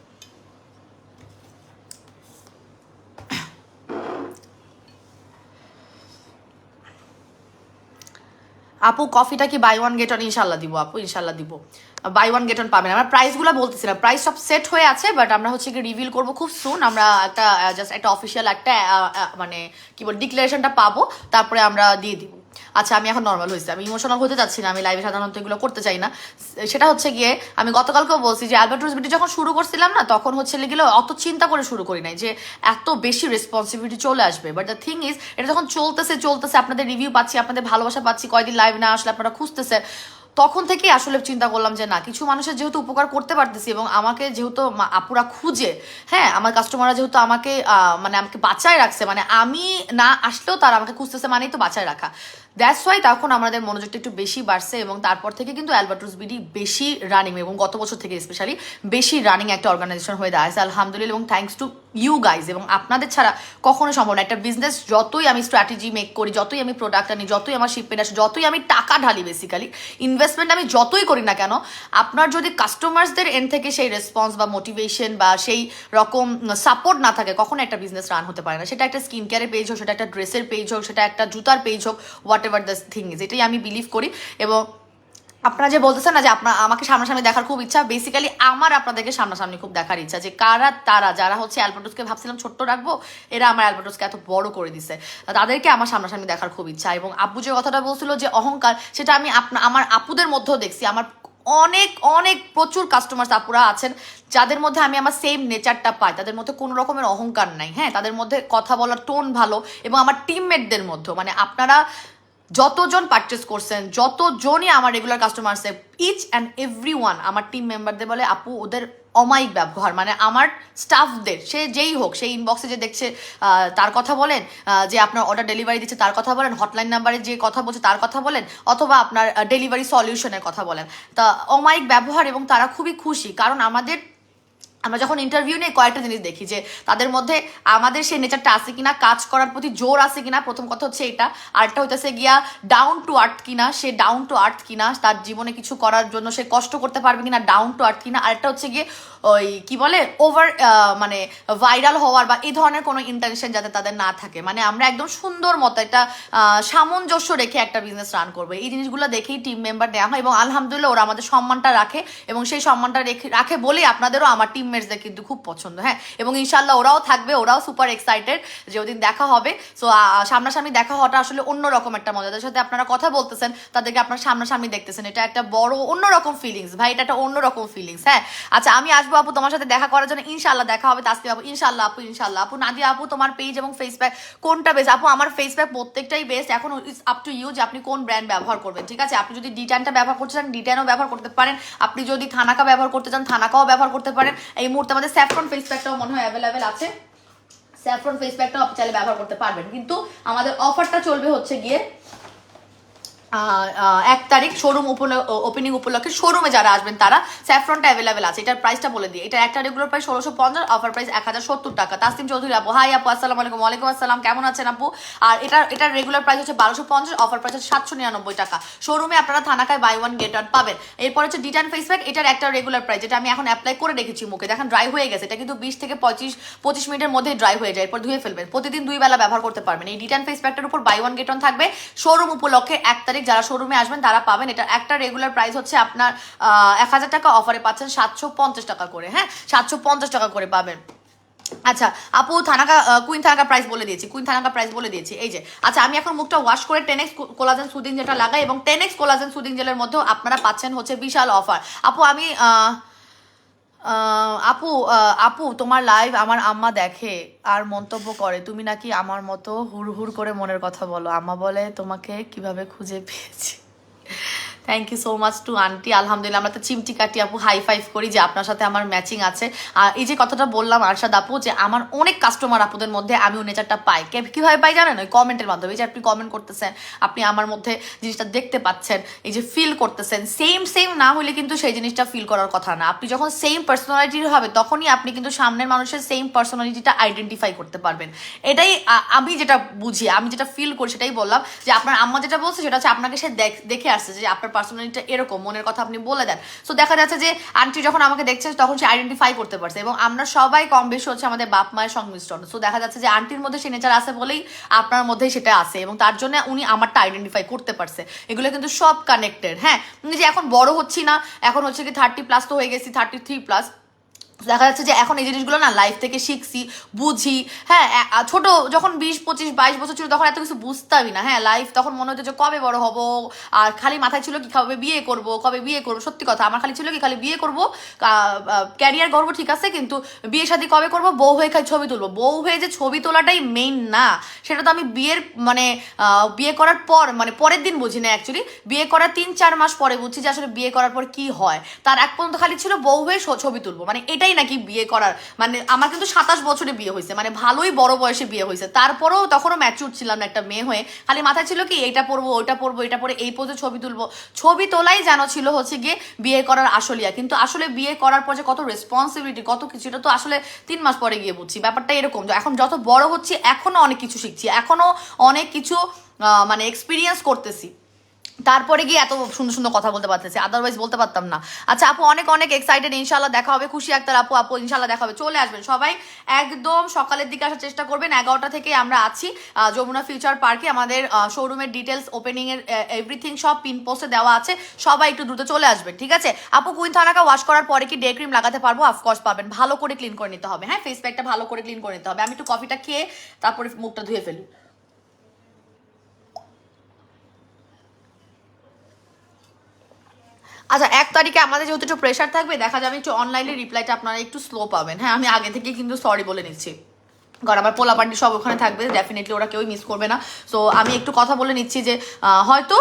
আপু কফিটা কি বাই ওয়ান গেট অন? ইনশাল্লাহ দিব আপু, ইনশাল্লাহ দিব। বাই ওয়ান গেট অন পাবেন। আমরা প্রাইসগুলো বলতেছিলাম, প্রাইস সব সেট হয়ে আছে, বাট আমরা হচ্ছে কি রিভিল করবো খুব সুন। আমরা একটা জাস্ট একটা অফিসিয়াল একটা মানে কি বল ডিক্লারেশনটা পাবো, তারপরে আমরা দিয়ে দিব। আচ্ছা আমি এখন নর্মাল হয়েছি, আমি ইমোশনাল হতে চাচ্ছি না, আমি লাইভে সাধারণত এগুলো করতে চাই না। সেটা হচ্ছে গিয়ে আমি গতকালকেও বলছি যে অ্যালবার্টোস বিটি যখন শুরু করছিলাম না, তখন হচ্ছে গেলে অত চিন্তা করে শুরু করি নাই যে এত বেশি রেসপন্সিবিলিটি চলে আসবে। বাট দ্য থিং ইজ, এটা যখন চলতেছে চলতেছে, আপনাদের রিভিউ পাচ্ছি, আপনাদের ভালোবাসা পাচ্ছি, কয়দিন লাইভ না আসলে আপনারা খুঁজতেছে, তখন থেকে আসলে চিন্তা করলাম যে না, কিছু মানুষের যেহেতু উপকার করতে পারতেছি, এবং আমাকে যেহেতু আপুরা খুঁজে, হ্যাঁ আমার কাস্টমাররা যেহেতু আমাকে মানে আমাকে বাঁচায় রাখছে, মানে আমি না আসলেও তারা আমাকে খুঁজতেছে, মানেই তো বাঁচায় রাখা। দ্যাটস ওয়াই তখন আমাদের মনোযোগটা একটু বেশি বাড়ছে, এবং তারপর থেকে কিন্তু অ্যালবার্টোস বিডি বেশি রানিং, এবং গত বছর থেকে স্পেশালি বেশি রানিং একটা অর্গানাইজেশন হয়ে দাঁড়াইছে আলহামদুলিল্লাহ। এবং থ্যাঙ্কস টু ইউ গাইজ, এবং আপনাদের ছাড়া কখনো সম্ভব না। একটা বিজনেস যতই আমি স্ট্র্যাটেজি মেক করি, যতই আমি প্রোডাক্ট আনি, যতই আমার শিপমেন্ট আসে, যতই আমি টাকা ঢালি, বেসিক্যালি ইনভেস্টমেন্ট আমি যতই করি না কেন, আপনার যদি কাস্টমার্সদের এন্ড থেকে সেই রেসপন্স বা মোটিভেশন বা সেই রকম সাপোর্ট না থাকে, কখনো একটা বিজনেস রান হতে পারে না। সেটা একটা স্কিন কেয়ারের পেজ হোক, সেটা একটা ড্রেসের পেজ হোক, সেটা একটা জুতার পেজ হোক, what ever the thing is, এটাই আমি বিলিভ করি। এবং আপনারা যে বলতেছেন না যে আমাকে সামনাসামনি দেখার খুব ইচ্ছা, বেসিক্যালি আমার আপনাদেরকে সামনাসামনি খুব দেখার ইচ্ছা, যে কারা তারা যারা হচ্ছে অ্যালবার্টোসকে ভাবছিলাম ছোট্ট রাখবো, এরা আমার অ্যালবার্টোসকে এত বড় করে দিছে, তাদেরকে আমার সামনাসামনি দেখার খুব ইচ্ছা। এবং আব্বু যে কথাটা বলছিল যে অহংকার, সেটা আমি আমার আপুদের মধ্যেও দেখছি। আমার অনেক অনেক প্রচুর কাস্টমার্স আপুরা আছেন যাদের মধ্যে আমি আমার সেম নেচারটা পাই, তাদের মধ্যে কোনো রকমের অহংকার নাই, হ্যাঁ তাদের মধ্যে কথা বলার টোন ভালো। এবং আমার টিমমেটদের মধ্যেও, মানে আপনারা যতজন পারচেস করছেন, যতজনই আমার রেগুলার কাস্টমার আছে, ইচ অ্যান্ড এভরি ওয়ান আমার টিম মেম্বারদের বলে আপু ওদের অমায়িক ব্যবহার, মানে আমার স্টাফদের, সে যেই হোক, সেই ইনবক্সে যে দেখছে তার কথা বলেন, যে আপনার অর্ডার ডেলিভারি দিচ্ছে তার কথা বলেন, হটলাইন নাম্বারে যে কথা বলছে তার কথা বলেন, অথবা আপনার ডেলিভারি সলিউশনের কথা বলেন, তা অমায়িক ব্যবহার। এবং তারা খুবই খুশি, কারণ আমরা যখন ইন্টারভিউ নিয়ে কয়েকটা জিনিস দেখি যে তাদের মধ্যে আমাদের সেই নেচারটা আছে কিনা, কাজ করার প্রতি জোর আছে কিনা, প্রথম কথা হচ্ছে এটা। আরেকটা হইতেছে গিয়া ডাউন টু আর্থ কিনা, সে ডাউন টু আর্থ কিনা, তার জীবনে কিছু করার জন্য সে কষ্ট করতে পারবে কিনা, ডাউন টু আর্থ কিনা। আরেকটা হচ্ছে গিয়ে ওই কি বলে ওভার মানে ভাইরাল হওয়ার বা এই ধরনের কোনো ইন্টেনশন যাতে তাদের না থাকে। মানে আমরা একদম সুন্দর মতো একটা সামঞ্জস্য রেখে একটা বিজনেস রান করবো, এই জিনিসগুলো দেখেই টিম মেম্বার দেওয়া হয়। এবং আলহামদুলিল্লাহ ওরা আমাদের সম্মানটা রাখে, এবং সেই সম্মানটা রাখে বলেই আপনাদেরও আমার টিম টিমমেটসদের কিন্তু খুব পছন্দ, হ্যাঁ, এবং ইনশাল্লাহ ওরাও থাকবে, ওরাও সুপার এক্সাইটেড যে ওদিন দেখা হবে। সো সামনাসামনি দেখা হওয়াটা আসলে অন্যরকম একটা মজা, যাদের সাথে আপনারা কথা বলতেছেন তাদেরকে আপনারা সামনাসামনি দেখতেছেন, এটা একটা বড় অন্যরকম ফিলিংস ভাই, এটা একটা অন্যরকম ফিলিংস। হ্যাঁ, আচ্ছা আমি আসবো আপু তোমার সাথে দেখা করার জন্য, ইনশাল্লাহ দেখা হবে তাসলিম আপু, ইনশাল্লাহ আপু, ইনশাল্লাহ আপু। নাদিয়া আপু তোমার পেজ এবং ফেস প্যাক কোনটা বেস্ট? আপু আমার ফেস প্যাক প্রত্যেকটাই বেস্ট, এখন ইটস আপ টু ইউ যে আপনি কোন ব্র্যান্ড ব্যবহার করবেন, ঠিক আছে? আপনি যদি D10টা ব্যবহার করতে চান D10ও ব্যবহার করতে পারেন, আপনি যদি থানাকা ব্যবহার করতে চান থানাকাও ব্যবহার করতে পারেন। এই মুহূর্তে আমাদের স্যাফরন ফেস প্যাকটাও মনে হয় অ্যাভেলেবেল আছে, স্যাফরন ফেস প্যাকটাও আপনি চাইলে ব্যবহার করতে পারবেন, কিন্তু আমাদের অফারটা চলবে হচ্ছে গিয়ে 1 তারিখ শোরুম ওপেনিং উপলক্ষে শোরুমে যারা আসবেন তারা স্যাফরনটা অ্যাভেলেবেল আছে। এটার প্রাইসটা বলে দিই, এটা একটা রেগুলার প্রাইস 1650, অফার প্রাইস 1070 টাকা। তাসলিম চৌধুরী আপু, হাই আপু, আসসালামু আলাইকুম। ওয়ালাইকুম আসসালাম, কেমন আছেন আপু? আর এটার রেগুলার প্রাইস হচ্ছে 1250, অফার প্রাইস হচ্ছে 799 টাকা। শোরুমে আপনারা থানাকায় বাই ওয়ান গেট ওয়ান পাবেন। এরপর হচ্ছে D10 ফেস প্যাক, এটার একটা রেগুলার প্রাইস, যেটা আমি এখন অ্যাপ্লাই করে রেখেছি মুখে, দেখেন ড্রাই হয়ে গেছে, এটা কিন্তু 20 থেকে 25 মিনিটের মধ্যে ড্রাই হয়ে যায়, এরপর ধুয়ে ফেলবেন, প্রতিদিন 2 বেলা ব্যবহার করতে পারবেন। এই D10 ফেস প্যাকটার উপর বাই ওয়ান গেট ওয়ান থাকবে শোরুম উপলক্ষে 1 তারিখ, যারা শোরুমে আসবেন তারা পাবেন। এটা একটা রেগুলার প্রাইস হচ্ছে আপনার 1000 টাকা, অফারে পাচ্ছেন 750 টাকা করে, হ্যাঁ 750 টাকা করে পাবেন। আচ্ছা আপু থানাকা কুইন থানাকা প্রাইস বলে দিয়েছি, কুইন থানাকা প্রাইস বলে দিয়েছি, এই যে। আচ্ছা আমি এখন মুখটা ওয়াশ করে 10x কোলাজেন সুদিং যেটা লাগাই, এবং 10x কোলাজেন সুদিং জেলের মধ্যেও আপনারা পাচ্ছেন হচ্ছে বিশাল অফার। আপু আমি আপু তোমার লাইভ আমার আম্মা দেখে আর মন্তব্য করে তুমি নাকি আমার মতো হুড় হুড় করে মনের কথা বলো, আম্মা বলে তোমাকে কিভাবে খুঁজে পেয়েছি। Thank you so much to aunty. আলহামদুলিল্লাহ, আমরা তো চিমটি কাটি আপু, হাই ফাইভ করি যে আপনার সাথে আমার ম্যাচিং আছে। আর এই যে কথাটা বললাম আরশাদ আপু, যে আমার অনেক কাস্টমার আপুদের মধ্যে আমি ওই নেচারটা পাই, কিভাবে পাই জানেন? ওই কমেন্টের মাধ্যমে, যে আপনি কমেন্ট করতেছেন, আপনি আমার মধ্যে জিনিসটা দেখতে পাচ্ছেন, এই যে ফিল করতেছেন, সেম না হলে কিন্তু সেই জিনিসটা ফিল করার কথা না। আপনি যখন সেম পার্সোনালিটির হবে তখনই আপনি কিন্তু সামনের মানুষের সেম পার্সোনালিটিটা আইডেন্টিফাই করতে পারবেন। এটাই আমি যেটা বুঝি, আমি যেটা ফিল করি সেটাই বললাম, যে আপনার আম্মা যেটা বলছে সেটা হচ্ছে আপনাকে সে দেখে আসছে যে আপনার পার্সোনালিটিটা এরকম, মনের কথা আপনি বলে দেন। সো দেখা যাচ্ছে যে আন্টি যখন আমাকে দেখছেন তখন সে আইডেন্টিফাই করতে পারছে, এবং আমরা সবাই কম বেশি হচ্ছে আমাদের বাপ মায়ের সংমিশ্রণ। সো দেখা যাচ্ছে যে আন্টির মধ্যে সেই নেচার আছে বলেই আপনার মধ্যে সেটা আছে, এবং তার জন্য উনি আমারটা আইডেন্টিফাই করতে পারছে। এগুলো কিন্তু সব কানেক্টেড, হ্যাঁ। যে এখন বড় হচ্ছি না, এখন হচ্ছে কি 30+ তো হয়ে গেছি, 33+। দেখা যাচ্ছে যে এখন এই জিনিসগুলো না লাইফ থেকে শিখছি, বুঝি, হ্যাঁ। ছোট যখন 20, 25, 22 বছর ছিল তখন এত কিছু বুঝতামই না, হ্যাঁ। লাইফ তখন মনে হতো যে কবে বড় হব, আর খালি মাথায় ছিল কি কবে বিয়ে করব, কবে বিয়ে করবো। সত্যি কথা, আমার খালি ছিল কি খালি বিয়ে করব, ক্যারিয়ার গড়বো, ঠিক আছে, কিন্তু বিয়ে শাদী কবে করব, বউ হয়ে খালি ছবি তুলবো। বউ হয়ে যে ছবি তোলাটাই মেইন না, সেটা তো আমি বিয়ের মানে বিয়ে করার পর মানে পরের দিন বুঝি না, অ্যাকচুয়ালি বিয়ে করার 3-4 মাস পরে বুঝছি যে আসলে বিয়ে করার পর কি হয়। তার এক পর্যন্ত খালি ছিল বউ হয়ে ছবি তুলবো, মানে এটাই নাকি বিয়ে করার মানে। আমার কিন্তু 27 বছরে বিয়ে হয়েছে, মানে ভালোই বড় বয়সে বিয়ে হয়েছে, তারপরেও তখনও ম্যাচিউর ছিলাম না একটা মেয়ে হয়ে, খালি মাথায় ছিল কি এইটা পরবো, ওইটা পরবো, এটা পরে এই পোজে ছবি তুলবো। ছবি তোলাই যেন ছিল হচ্ছে গিয়ে বিয়ে করার আসলিয়া, কিন্তু আসলে বিয়ে করার পর যে কত রেসপন্সিবিলিটি, কত কিছু, এটা তো আসলে 3 মাস পরে গিয়ে বুঝছি। ব্যাপারটা এরকম, এখন যত বড় হচ্ছি এখনো অনেক কিছু শিখছি, এখনো অনেক কিছু মানে এক্সপিরিয়েন্স করতেছি, তারপরে গিয়ে এত সুন্দর সুন্দর কথা বলতে পারতেছি, আদারওয়াইজ বলতে পারতাম না। আচ্ছা আপু অনেক এক্সাইটেড, ইনশাল্লাহ দেখা হবে। খুশি আক্তার আপু ইনশাল্লাহ দেখা হবে, চলে আসবেন সবাই, একদম সকালের দিকে আসার চেষ্টা করবেন। 11টা থেকে আমরা আছি যমুনা ফিউচার পার্কে, আমাদের শোরুমের ডিটেলস, ওপেনিং এর এভরিথিং সব পিন পোস্টে দেওয়া আছে, সবাই একটু দ্রুত চলে আসবেন, ঠিক আছে? আপু কুইন থানাকা ওয়াশ করার পরে কি ডে ক্রিম লাগাতে পারবো? অফকোর্স পাবেন, ভালো করে ক্লিন করে নিতে হবে, হ্যাঁ, ফেস প্যাকটা ভালো করে ক্লিন করে নিতে হবে। আমি একটু কফিটা খেয়ে তারপরে মুখটা ধুয়ে ফেলি। আচ্ছা 1 তারিখে আমাদের যেহেতু একটু প্রেশার থাকবে, দেখা যাবে একটু অনলাইনে রিপ্লাইটা আপনারা একটু স্লো পাবেন, হ্যাঁ। আমি আগে থেকে কিন্তু সরি বলে নিচ্ছি, কারণ আমার পোলাপান্ডি সব ওখানে থাকবে, ডেফিনেটলি ওরা কেউই মিস করবে না। সো আমি একটু কথা বলে নিচ্ছি যে হয়তো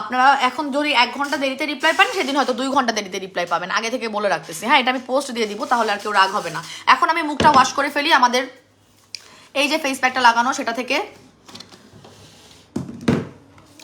আপনারা এখন যদি 1 ঘন্টা দেরিতে রিপ্লাই পান, সেদিন হয়তো 2 ঘন্টা দেরিতে রিপ্লাই পাবেন, আগে থেকে বলে রাখতেছি, হ্যাঁ। এটা আমি পোস্ট দিয়ে দিব, তাহলে আর কেউ রাগ হবে না। এখন আমি মুখটা ওয়াশ করে ফেলি, আমাদের এই যে ফেস প্যাকটা লাগানো সেটা থেকে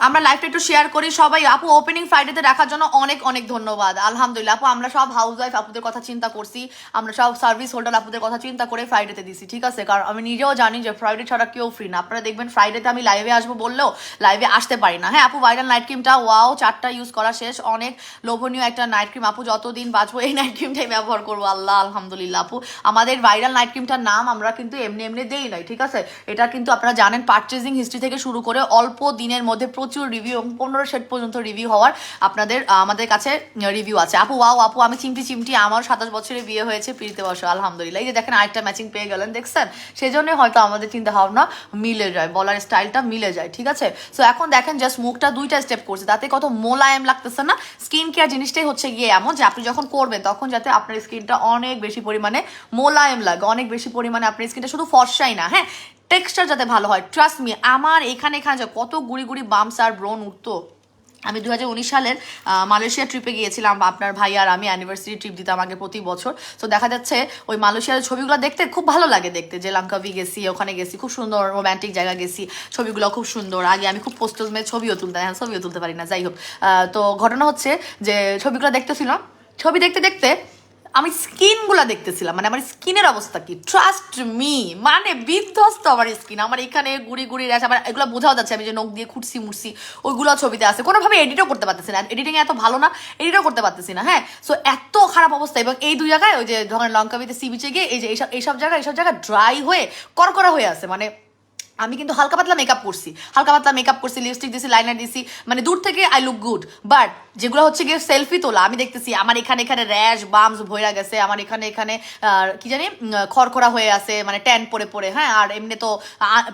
আমরা লাইভটা একটু শেয়ার করি সবাই। আপু ওপেনিং ফ্রাইডেতে রাখার জন্য অনেক ধন্যবাদ। আলহামদুলিল্লাহ আপু, আমরা সব হাউস ওয়াইফ আপুদের কথা চিন্তা করছি, আমরা সব সার্ভিস হোল্ডার আপুদের কথা চিন্তা করে ফ্রাইডেতে দিছি, ঠিক আছে? কারণ আমি নিজেও জানি যে ফ্রাইডে ছাড়া কেউ ফ্রি না। আপনারা দেখবেন ফ্রাইডেতে আমি লাইভে আসবো বললেও লাইভে আসতে পারি না, হ্যাঁ। আপু ভাইরাল নাইট ক্রিমটা ওয়াও, 4টা ইউজ করা শেষ, অনেক লোভনীয় একটা নাইট ক্রিম আপু, যতদিন বাঁচবো এই নাইট ক্রিমটাই ব্যবহার করবো। আল্লাহ আলহামদুলিল্লাহ আপু, আমাদের ভাইরাল নাইট ক্রিমটার নাম আমরা কিন্তু এমনি দেই নাই, ঠিক আছে? এটা কিন্তু আপনারা জানেন পারচেজিং হিস্ট্রি থেকে শুরু করে অল্প দিনের মধ্যে প্রচুর প্রচুর রিভিউ এবং 15 শেড পর্যন্ত রিভিউ হওয়ার আপনাদের আমাদের কাছে রিভিউ আছে। আপু ওয়াও আপু আমি চিমটি আমার 27 বছরে বিয়ে হয়েছে, পিড়িতে বসো আলহামদুলিল্লাহ। এই যে দেখেন আরেকটা ম্যাচিং পেয়ে গেলেন, দেখছেন? সেই জন্যই হয়তো আমাদের চিন্তা ভাবনা মিলে যায়, বলার স্টাইলটা মিলে যায়, ঠিক আছে? সো এখন দেখেন জাস্ট মুখটা 2টা স্টেপ করছে, তাতে কত মোলায়েম লাগতেছে না? স্কিন কেয়ার জিনিসটাই হচ্ছে গিয়ে এমন যে আপনি যখন করবেন তখন যাতে আপনার স্কিনটা অনেক বেশি পরিমাণে মোলায়েম লাগে, অনেক বেশি পরিমাণে আপনার স্কিনটা শুধু ফর্সাই না, হ্যাঁ টেক্সচার যাতে ভালো হয়। ট্রাস্ট মি, আমার এখানে যে কত গুড়ি বাম্পস আর ব্রন উঠতো। আমি 2019 সালের মালয়েশিয়া ট্রিপে গিয়েছিলাম, আপনার ভাই আর আমি অ্যানিভার্সারি ট্রিপ দিতাম আগে প্রতি বছর। তো দেখা যাচ্ছে ওই মালয়েশিয়ার ছবিগুলো দেখতে খুব ভালো লাগে দেখতে, যে লঙ্কাভি গেছি, ওখানে গেছি, খুব সুন্দর রোম্যান্টিক জায়গা গেছি, ছবিগুলো খুব সুন্দর। আগে আমি খুব পোস্টোজ মেয়ে ছবিও তুলতাম, এখন ছবিও তুলতে পারি না, যাই হোক। তো ঘটনা হচ্ছে যে ছবিগুলো দেখতেছিলাম, ছবি দেখতে দেখতে আমি স্কিনগুলো দেখতেছিলাম, মানে আমার স্কিনের অবস্থা কি, ট্রাস্ট মি মানে বিধ্বস্ত আমার স্কিন। আমার এখানে গুড়ি র্যাশ, আবার এগুলো বোঝাও যাচ্ছে আমি যে নখ দিয়ে খুঁটছি মুড়ছি, ওইগুলো ছবিতে আছে। কোনোভাবে এডিটও করতে পারতেছি না, এডিটিং এত ভালো না, এডিটও করতে পারতেছি না, হ্যাঁ। সো এত খারাপ অবস্থা। এবং এই 2 জায়গায় ওই যে ধরেন লঙ্কাবিতে সি বিচে গিয়ে এই যে এইসব জায়গায় ড্রাই হয়ে করকরা হয়ে আছে। মানে আমি কিন্তু হালকা পাতলা মেকআপ করছি, লিপস্টিক দিছি, লাইনার দিছি, মানে দূর থেকে আই লুক গুড। বাট যেগুলো হচ্ছে গিয়ে সেলফি তোলা, আমি দেখতেছি আমার এখানে র্যাশ বামস ভইরা গেছে, আমার এখানে কি জানি খরখরা হয়ে আছে, মানে ট্যান পরে, হ্যাঁ। আর এমনি তো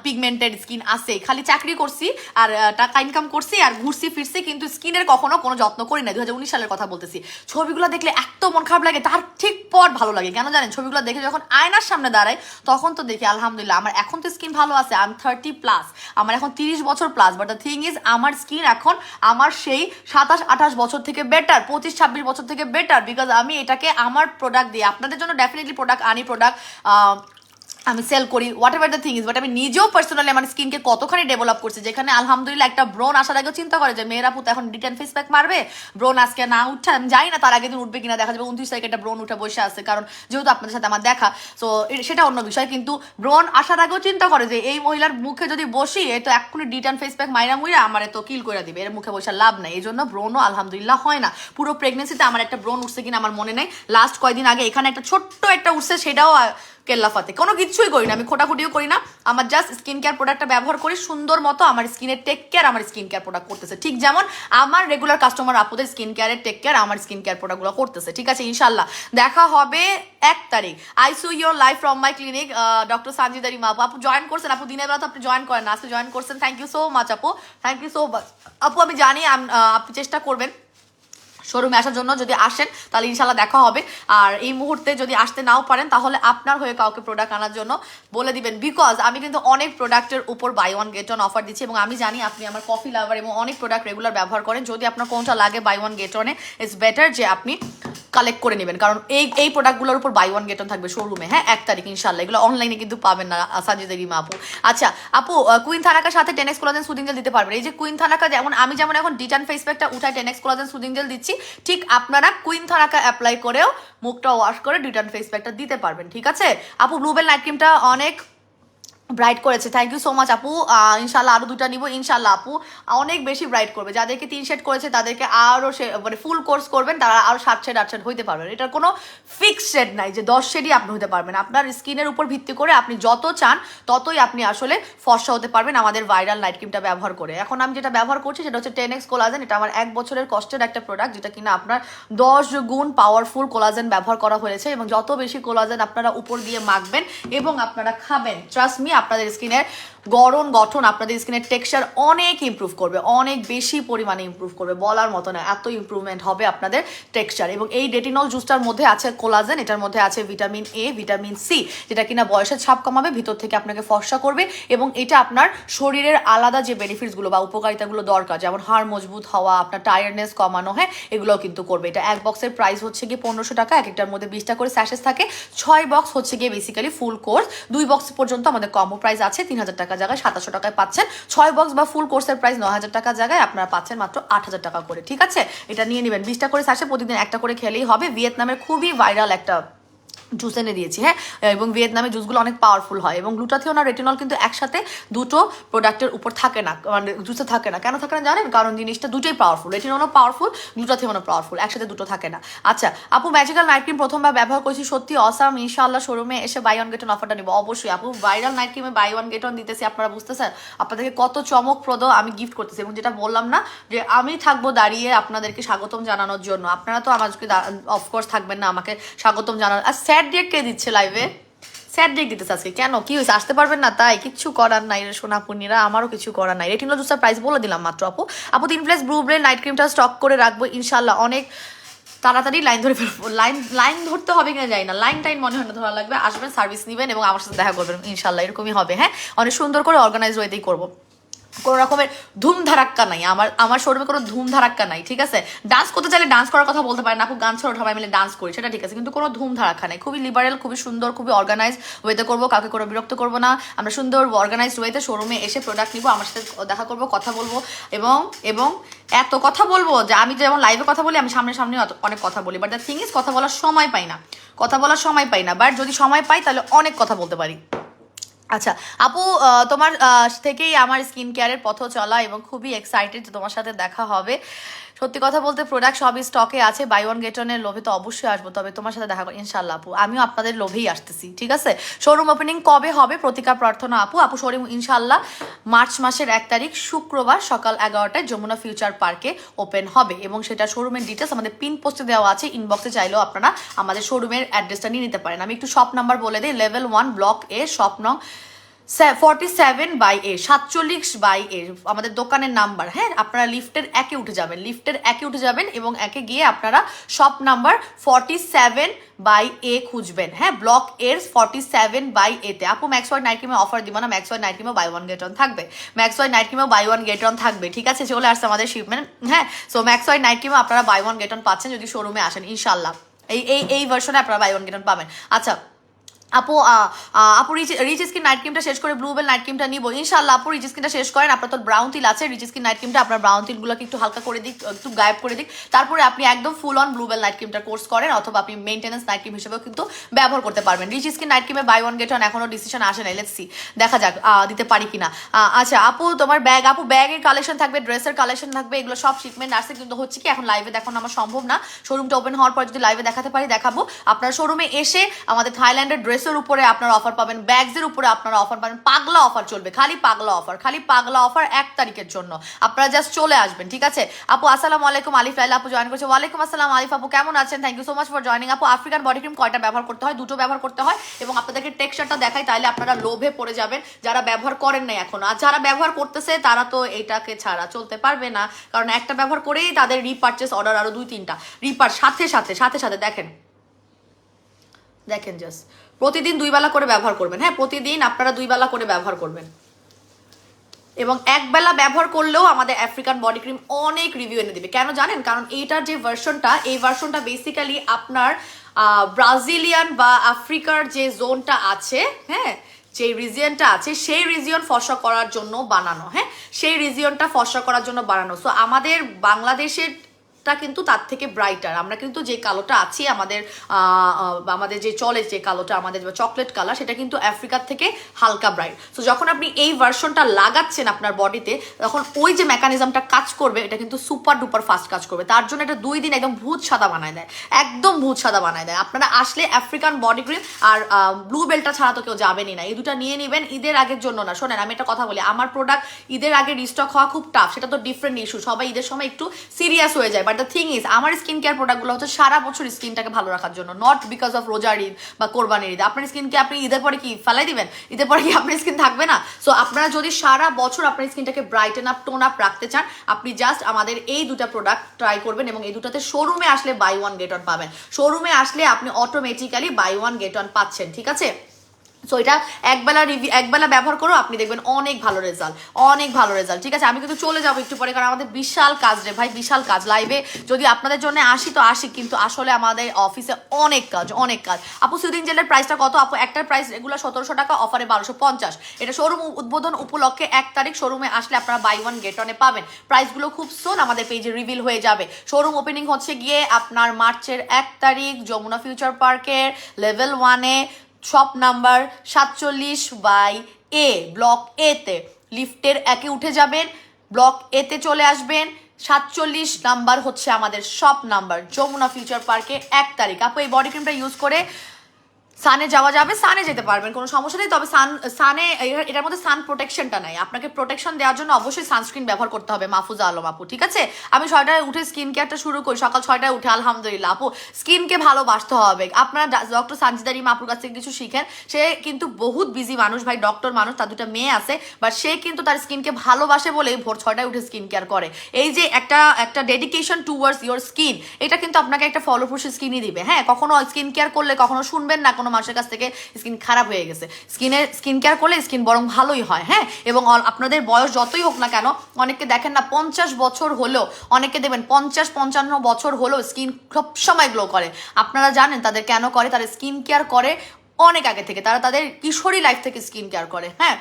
পিগমেন্টেড স্কিন আছে, খালি চাকরি করছি আর টাকা ইনকাম করছি আর ঘুরছি ফিরছি, কিন্তু স্কিনের কখনো কোনো যত্ন করি না। 2019 সালের কথা বলতেছি। ছবিগুলো দেখলে এত মন খারাপ লাগে, তার ঠিক পর ভালো লাগে কেন জানেন? ছবিগুলো দেখে যখন আয়নার সামনে দাঁড়াই তখন তো দেখি আলহামদুলিল্লাহ আমার এখন তো স্কিন ভালো আছে, 30+, আমার এখন 30 বছর plus. But the thing is আমার স্কিন এখন আমার সেই 27-28 বছর থেকে বেটার, 25-26 বছর থেকে বেটার, বিকজ আমি এটাকে আমার প্রোডাক্ট দিয়ে আপনাদের জন্য ডেফিনেটলি প্রোডাক্ট আনি, প্রোডাক্ট আমি সেল করি, what ever the thing is. But আমি নিজেও পার্সোনালি আমার স্কিনকে কতখানি ডেভেলপ করছি, যেখানে আলহামদুলিল্লাহ একটা ব্রোন আসার আগেও চিন্তা করে যে মেয়েরা পুতো এখন ডিটেন ফেস প্যাক মারবে, ব্রোন আজকে না উঠছে, আমি জানি না তার আগের দিন উঠবে কিনা, দেখা যাবে 29 তারিখে একটা ব্রোন উঠে বসে আছে, কারণ যেহেতু আপনাদের সাথে আমার দেখা, সো সেটা অন্য বিষয়। কিন্তু ব্রোন আসার আগেও চিন্তা করে যে এই মহিলার মুখে যদি বসি এ তো এক্ষুনি ডিটেন ফেস প্যাক মাইরা মুইরা আমার তো কিল করে দিবে, এর মুখে বসে লাভ নাই। এই জন্য ব্রোনও আলহামদুলিল্লাহ হয় না। পুরো প্রেগনেন্সিতে আমার একটা ব্রোন উঠছে কিনা আমার মনে নেই, লাস্ট কয়েকদিন আগে এখানে একটা ছোট্ট একটা উঠছে, সেটাও কেল্লাফাতে, কোনো কিছুই করি না আমি, খোটাখুটিও করি না। আমার জাস্ট স্কিন কেয়ার প্রোডাক্টটা ব্যবহার করি সুন্দর মতো, আমার স্কিনের টেক কেয়ার আমার স্কিন কেয়ার প্রোডাক্ট করতেছে, ঠিক যেমন আমার রেগুলার কাস্টমার আপুদের স্কিন কেয়ারের টেক কেয়ার আমার স্কিন কেয়ার প্রোডাক্টগুলো করতেছে, ঠিক আছে? ইনশাল্লাহ দেখা হবে 1 তারিখ। আই সু your life from my clinic, doctor Sanjida Rima আপু জয়েন করছেন। আপু দিনের বেলা তো আপনি জয়েন করেন না, আজকে জয়েন করছেন, থ্যাংক ইউ সো মাচ আপু, থ্যাংক ইউ সো মাচ আপু। আমি জানি আপনি চেষ্টা করবেন শোরুমে আসার জন্য, যদি আসেন তাহলে ইনশাল্লাহ দেখা হবে। আর এই মুহূর্তে যদি আসতে নাও পারেন তাহলে আপনার হয়ে কাউকে প্রোডাক্ট আনার জন্য বলে দিবেন, বিকজ আমি কিন্তু অনেক প্রোডাক্টের উপর বাই 1 get 1 অফার দিচ্ছি, এবং আমি জানি আপনি আমার কফি লাভার এবং অনেক প্রোডাক্ট রেগুলার ব্যবহার করেন। যদি আপনার কোনটা লাগে বাই 1 get 1 ইটস বেটার যে আপনি কালেক্ট করে নেবেন, কারণ এই প্রোডাক্টগুলোর উপর বাই 1 get 1 থাকবে শোরুমে, হ্যাঁ 1 তারিখ ইনশাল্লাহ। এগুলো অনলাইনে কিন্তু পাবেন না সানজিদা রিমা আপু। আচ্ছা আপু, কুইন থানাকার সাথে 10x কোলাজেন সুদিং জেল দিতে পারবেন। এই যে কুইন থানাকা, যেমন আমি যেমন এখন ডিটান ফেস প্যাকটা উঠায় 10x কোলাজেন সুদিং জেল দিচ্ছি, ঠিক আপনারা কুইন থানাকা অ্যাপ্লাই করেও মুখটা ওয়াশ করে ডিটান ফেস প্যাকটা দিতে পারবেন, ঠিক আছে? আপু ব্লুবেল নাইট ক্রিমটা অনেক ব্রাইট করেছে, থ্যাংক ইউ সো মাচ আপু। ইনশাল্লাহ আরো 2টা নিব ইনশাল্লাহ আপু, অনেক বেশি ব্রাইট করবে। যাদেরকে 3 শেড করেছে তাদেরকে আরো মানে ফুল কোর্স করবেন, তারা আরো 7 শেড 8 শেড হইতে পারবেন। এটার কোনো ফিক্স শেড নাই যে 10 শেডই আপনি হতে পারবেন। আপনার স্কিনের উপর ভিত্তি করে আপনি যত চান ততই আপনি আসলে ফর্সা হতে পারবেন আমাদের ভাইরাল নাইট ক্রিমটা ব্যবহার করে। এখন আমি যেটা ব্যবহার করছি সেটা হচ্ছে 10x কোলাজেন। এটা আমার 1 বছরের কষ্টের একটা প্রোডাক্ট, যেটা কিনা আপনার 10 গুণ পাওয়ারফুল কোলাজেন ব্যবহার করা হয়েছে, এবং যত বেশি কোলাজেন আপনারা উপর দিয়ে মাখবেন এবং আপনারা খাবেন, ট্রাস্ট মি আপনাদের স্কিনের গঠন, আপনাদের স্কিনের টেক্সচার অনেক ইমপ্রুভ করবে, অনেক বেশি পরিমাণে ইমপ্রুভ করবে, বলার মতো না, এত ইমপ্রুভমেন্ট হবে আপনাদের টেক্সচার। এবং এই রেটিনল জুসটার মধ্যে আছে কোলাজেন, এটার মধ্যে আছে ভিটামিন এ, ভিটামিন সি, যেটা কিনা বয়সের ছাপ কমাবে, ভিতর থেকে আপনাকে ফর্সা করবে, এবং এটা আপনার শরীরের আলাদা যে বেনিফিটসগুলো বা উপকারিতাগুলো দরকার, যেমন হাড় মজবুত হওয়া, আপনার টায়ার্ডনেস কমানো, হ্যাঁ এগুলোও কিন্তু করবে। এটা 1 বক্সের প্রাইস হচ্ছে গিয়ে 1500 টাকা, এক একটার মধ্যে 20টা করে স্যাশেস থাকে, 6 বক্স হচ্ছে গিয়ে বেসিক্যালি ফুল কোর্স, 2 বক্স পর্যন্ত আমাদের কম্বো প্রাইস আছে 3000 টাকা জায়গায় 2700 টাকায় পাচ্ছেন, 6 বক্স বা ফুল কোর্সের প্রাইস 9000 টাকা জায়গায় আপনারা পাচ্ছেন মাত্র 8000 টাকা করে, ঠিক আছে? এটা নিয়ে নেবেন, 20টা করে স্যাশে প্রতিদিন একটা করে খেলেই হবে। ভিয়েতনামের খুবই ভাইরাল একটা জুস এনে দিয়েছি, হ্যাঁ। এবং ভিয়েতনামে জুসগুলো অনেক পাওয়ারফুল হয়, এবং গ্লুটাথিওন আর রেটিনল কিন্তু একসাথে দুটো প্রোডাক্টের উপর থাকে না, মানে জুসে থাকে না। কেন থাকে না জানেন? কারণ জিনিসটা দুটোই পাওয়ারফুল, রেটিনলও পাওয়ারফুল, গ্লুটাথিওনও পাওয়ারফুল, একসাথে দুটো থাকে না। আচ্ছা আপু, ম্যাজিক্যাল নাইট ক্রিম প্রথমবার ব্যবহার করেছি, সত্যি অসাম, ইনশাআল্লাহ শোরুমে এসে বাই ওয়ান গেট ওয়ান অফারটা নিবো অবশ্যই। আপু ভাইরাল নাইট ক্রিমে বাই ওয়ান গেট ওয়ান দিতেছি, আপনারা বুঝতেছেন আপনাদেরকে কত চমকপ্রদ আমি গিফট করতেছি। এবং যেটা বললাম না যে আমি থাকবো দাঁড়িয়ে আপনাদেরকে স্বাগতম জানানোর জন্য, আপনারা তো আমাকে অফকোর্স থাকবেন না আমাকে স্বাগতম জানানোর। আর স্যাড ডেট কে দিচ্ছে লাইভে? স্যাড ডেট দিতেছে আজকে কেন? কি হয়েছে? আসতে পারবেন না তাই? কিচ্ছু করার নাই রে সোনাপুনিরা, আমারও কিছু করার নাই। রেটিনল জুসের প্রাইস বলে দিলাম মাত্র। আপু 3 প্লেস ব্লু ব্রেন নাইট ক্রিমটা স্টক করে রাখবো ইনশাল্লাহ, অনেক তাড়াতাড়ি লাইন ধরে ফেলবো। লাইন ধরতে হবে কিনা যাই না, লাইন টাইন মনে হয় না ধরা লাগবে। আসবেন, সার্ভিস নেবেন এবং আমার সাথে দেখা করবেন ইনশাল্লাহ, এরকমই হবে। হ্যাঁ, অনেক সুন্দর করে অর্গানাইজ ওয়েতেই করবো, কোনো রকমের ধুম ধারাক্কা নাই। আমার শোরুমে কোনো ধুম ধারাক্কা নাই, ঠিক আছে? ডান্স করতে চাইলে ডান্স করার কথা বলতে পারেন, আপু গান ছাড়া সবাই মিলে ডান্স করি, সেটা ঠিক আছে, কিন্তু কোনো ধুম ধারাক্কা নাই। খুবই লিবারেল, খুবই সুন্দর, খুবই অর্গানাইজ ওয়েতে করবো, কাউকে কোনো বিরক্ত করবো না। আমরা সুন্দর অর্গানাইজড ওয়েতে শোরুমে এসে প্রোডাক্ট নিবো, আমার সাথে দেখা করবো, কথা বলবো, এবং এত কথা বলবো যে আমি যেমন লাইভে কথা বলি, আমি সামনে অনেক কথা বলি, বাট দ্য থিং ইজ কথা বলার সময় পাই না, বাট যদি সময় পাই তাহলে অনেক কথা বলতে পারি। আচ্ছা আপু, তোমার থেকেই আমার স্কিন কেয়ারের পথ চলা, এবং খুবই এক্সাইটেড যে তোমার সাথে দেখা হবে। সত্যি কথা বলতে প্রোডাক্ট সবই স্টকে আছে, বাই ওয়ান গেট ওয়ানের লোভে তো অবশ্যই আসবো, তবে তোমার সাথে দেখা করি ইনশাল্লাহ আপু। আমিও আপনাদের লোভেই আসতেছি, ঠিক আছে? শোরুম ওপেনিং কবে হবে? প্রতিকার প্রার্থনা আপু। শোরুম ইনশাল্লাহ মার্চ মাসের 1 তারিখ শুক্রবার সকাল 11টায় যমুনা ফিউচার পার্কে ওপেন হবে, এবং সেটা শোরুমের ডিটেলস আমাদের পিন পোস্টে দেওয়া আছে, ইনবক্সে চাইলেও আপনারা আমাদের শোরুমের অ্যাড্রেসটা নিয়ে নিতে পারেন। আমি একটু শপ নাম্বার বলে দিই, লেভেল 1 ব্লক এ, শপ নং 47/A আমাদের দোকানের নাম্বার। হ্যাঁ, আপনারা লিফটের একে উঠে যাবেন এবং একে গিয়ে আপনারা শপ নাম্বার 47/A খুঁজবেন। হ্যাঁ, ব্লক এর 47/A-তে। আপু ম্যাক্স ওয়াই নাইট ক্রিমে অফার দিব না, ম্যাক্স ওয়াই নাইট ক্রিমে বাই ওয়ান গেট ওয়ান থাকবে, ঠিক আছে? চলে আসছে আমাদের শিপমেন্ট। হ্যাঁ, সো ম্যাক্স ওয়াই নাইট ক্রিমে আপনারা বাই ওয়ান গেট ওয়ান পাচ্ছেন যদি শোরুমে আসেন ইনশাল্লাহ। এই ভার্সনে আপনারা বাই ওয়ান গেট ওয়ান পাবেন। আচ্ছা আপু রিচ স্কিন নাইট ক্রিমটা শেষ করে ব্লুবেল নাইট ক্রিমটা নিবো ইনশাল্লাহ। আপু রিচ স্কিনটা শেষ করেন, আপনার তো ব্রাউন তিল আছে, রিচ স্কিন নাইট ক্রিমটা আপনার ব্রাউন তিলগুলোকে একটু হালকা করে দিক, একটু গায়েব করে দিক, তারপরে আপনি একদম ফুল অন ব্লুবেল নাইট ক্রিমটা কোর্স করেন, অথবা আপনি মেইনটেনেন্স নাইট ক্রিম হিসেবেও কিন্তু ব্যবহার করতে পারবেন। রিচ স্কিন নাইট ক্রিমে বাই ওয়ান গেট ওয়ান এখনো ডিসিশন আসে নাই, লেটস সি, দেখা যাক দিতে পারি কিনা। আচ্ছা আপু, তোমার ব্যাগের কালেকশন থাকবে, ড্রেসের কালেকশন থাকবে, এগুলো সব শিপমেন্ট আসছে, কিন্তু হচ্ছে কি এখন লাইভে দেখানো আমার সম্ভব না। শোরুমটা ওপেন হওয়ার পর যদি লাইভে দেখাতে পারি দেখাবো। আপনার শোরুমে এসে আমাদের থাইল্যান্ডের ড্রেসের উপরে আপনার অফার পাবেন, ব্যাগসের উপরে আপনারা অফার পাবেন, পাগলা অফার চলবে, খালি পাগলা অফার 1 তারিখের জন্য। আপনারা জাস্ট চলে আসবেন, ঠিক আছে? আপু আসসালামু আলাইকুম, আলিফ লাইলা আপু জয়েন করেছে। ওয়ালাইকুম আসসালাম আলিফ আপু, কেমন আছেন? Thank you so much for joining. আপু আফ্রিকান বডি ক্রিম কয়টা ব্যবহার করতে হয়? 2টো ব্যবহার করতে হয়, এবং আপনাদেরকে টেক্সচারটা দেখাই, তাহলে আপনারা লোভে পড়ে যাবেন যারা ব্যবহার করেন নাই এখনো। আর যারা ব্যবহার করতেছে তারা তো এইটাকে ছাড়া চলতে পারবে না, কারণ একটা ব্যবহার করেই তাদের রিপারচেস অর্ডার আরো 2-3টা সাথে দেখেন জাস্ট প্রতিদিন 2 বেলা করে ব্যবহার করবেন। হ্যাঁ, প্রতিদিন আপনারা 2 বেলা করে ব্যবহার করবেন, এবং 1 বেলা ব্যবহার করলেও আমাদের আফ্রিকান বডি ক্রিম অনেক রিভিউ এনে দিবে। কেন জানেন? কারণ এইটার যে ভার্সনটা বেসিক্যালি আপনার ব্রাজিলিয়ান বা আফ্রিকার যে জোনটা আছে, হ্যাঁ, যে রিজিয়নটা আছে সেই রিজিয়ন ফর্সা করার জন্য বানানো। হ্যাঁ, সেই রিজিয়নটা ফর্সা করার জন্য বানানো। সো আমাদের বাংলাদেশের কিন্তু তার থেকে ব্রাইটার। আমরা কিন্তু যে কালোটা আছি, আমাদের যে চলে যে কালোটা, আমাদের চকলেট কালার, সেটা কিন্তু আফ্রিকার থেকে হালকা ব্রাইট। তো যখন আপনি এই ভার্সনটা লাগাচ্ছেন আপনার বডিতে, তখন ওই যে মেকানিজমটা কাজ করবে, এটা কিন্তু সুপার ডুপার ফাস্ট কাজ করবে। তার জন্য এটা 2 দিন একদম ভূত সাদা বানায় দেয়, আপনারা আসলে আফ্রিকান বডি ক্রিম আর ব্লু বেলটা ছাড়া তো কেউ যাবেনই না। এই দুটা নিয়ে নেবেন ঈদের আগের জন্য না। শোনেন, আমি একটা কথা বলি, আমার প্রোডাক্ট ঈদের আগে রিস্টক হওয়া খুব টাফ, সেটা তো ডিফারেন্ট ইস্যু। সবাই ঈদের সময় একটু সিরিয়াস হয়ে যায়, বাট দ্য থিং ইজ আমার স্কিন কেয়ার প্রোডাক্টগুলো হচ্ছে সারা বছর স্কিনটাকে ভালো রাখার জন্য, নট বিকজ অফ রোজার ঈদ বা কোরবানির ঈদ। আপনার স্কিনকে আপনি ঈদের পরে কি ফেলাই দিবেন? ঈদের পরে কি আপনার স্কিন থাকবে না? সো আপনারা যদি সারা বছর আপনার স্কিনটাকে ব্রাইটেন আপ, টোন আপ রাখতে চান, আপনি জাস্ট আমাদের এই 2টা প্রোডাক্ট ট্রাই করবেন, এবং এই 2টাতে শোরুমে আসলে বাই ওয়ান গেট ওয়ান পাবেন। শোরুমে আসলে আপনি automatically buy one get one পাচ্ছেন, ঠিক আছে? সো এটা একবেলা ব্যবহার করো, আপনি দেখবেন অনেক ভালো রেজাল্ট, অনেক ভালো রেজাল্ট। ঠিক আছে, আমি কিন্তু চলে যাবো একটু পরে, কারণ আমাদের বিশাল কাজ রে ভাই, বিশাল কাজ। লাইভে যদি আপনাদের জন্য আসি তো আসি, কিন্তু আসলে আমাদের অফিসে অনেক কাজ, অনেক কাজ। আপু সুদিন জেলের প্রাইসটা কত? আপু একটার প্রাইস রেগুলার 1700 টাকা, অফারে 1250। এটা শোরুম উদ্বোধন উপলক্ষে 1 তারিখ শোরুমে আসলে আপনারা বাই ওয়ান গেট ওয়ানে পাবেন। প্রাইসগুলো খুব সুন আমাদের পেজে রিভিল হয়ে যাবে। শোরুম ওপেনিং হচ্ছে গিয়ে আপনার মার্চের 1 তারিখ যমুনা ফিউচার পার্কের লেভেল 1-এ, shop number 47/A, block A তে। লিফটের 1-এ উঠে যাবেন, ব্লক এ তে চলে আসবেন। 47 নাম্বার হচ্ছে আমাদের শপ নাম্বার, যমুনা ফিউচার পার্কে 1 তারিখ। আপু এই বডি ক্রিমটা ইউজ করে সানে যাওয়া যাবে, সানে যেতে পারবেন, কোনো সমস্যা নেই। তবে সানে এটার মধ্যে সান প্রোটেকশনটা নাই। আপনাকে প্রোটেকশন দেওয়ার জন্য অবশ্যই সানস্ক্রিন ব্যবহার করতে হবে। মাহফুজা আলম আপু, ঠিক আছে। আমি 6টায় উঠে স্কিন কেয়ারটা শুরু করি, সকাল 6টায় উঠে। আলহামদুলিল্লাহ আপু, স্কিনকে ভালোবাসতে হবে। আপনারা ডক্টর সানজিদা রিমা আপুর কাছ থেকে কিছু শিখেন। সে কিন্তু বহুত বিজি মানুষ ভাই, ডক্টর মানুষ, তার 2টা মেয়ে আছে, বাট সে কিন্তু তার স্কিনকে ভালোবাসে বলেই ভোর 6টায় উঠে স্কিন কেয়ার করে। এই যে একটা ডেডিকেশন টুয়ার্ডস ইয়োর স্কিন, এটা কিন্তু আপনাকে একটা ফলপ্রসূ স্কিনই দিবে। হ্যাঁ, কখনো স্কিন কেয়ার করলে কখনো শুনবেন না কোনো মানুষের কাছ থেকে স্কিন খারাপ হয়ে গেছে। স্কিন কেয়ার করলে স্কিন বরং ভালোই হয়। হ্যাঁ, এবং আপনাদের বয়স যতই হোক না কেন, অনেককে দেখেন না 50 বছর হলেও, অনেকে দেখবেন 50-55 বছর হলেও স্কিন সবসময় গ্লো করে। আপনারা জানেন তাদের কেন করে? তারা স্কিন কেয়ার করে অনেক আগে থেকে, তারা তাদের কিশোরী লাইফ থেকে স্কিন কেয়ার করে। হ্যাঁ,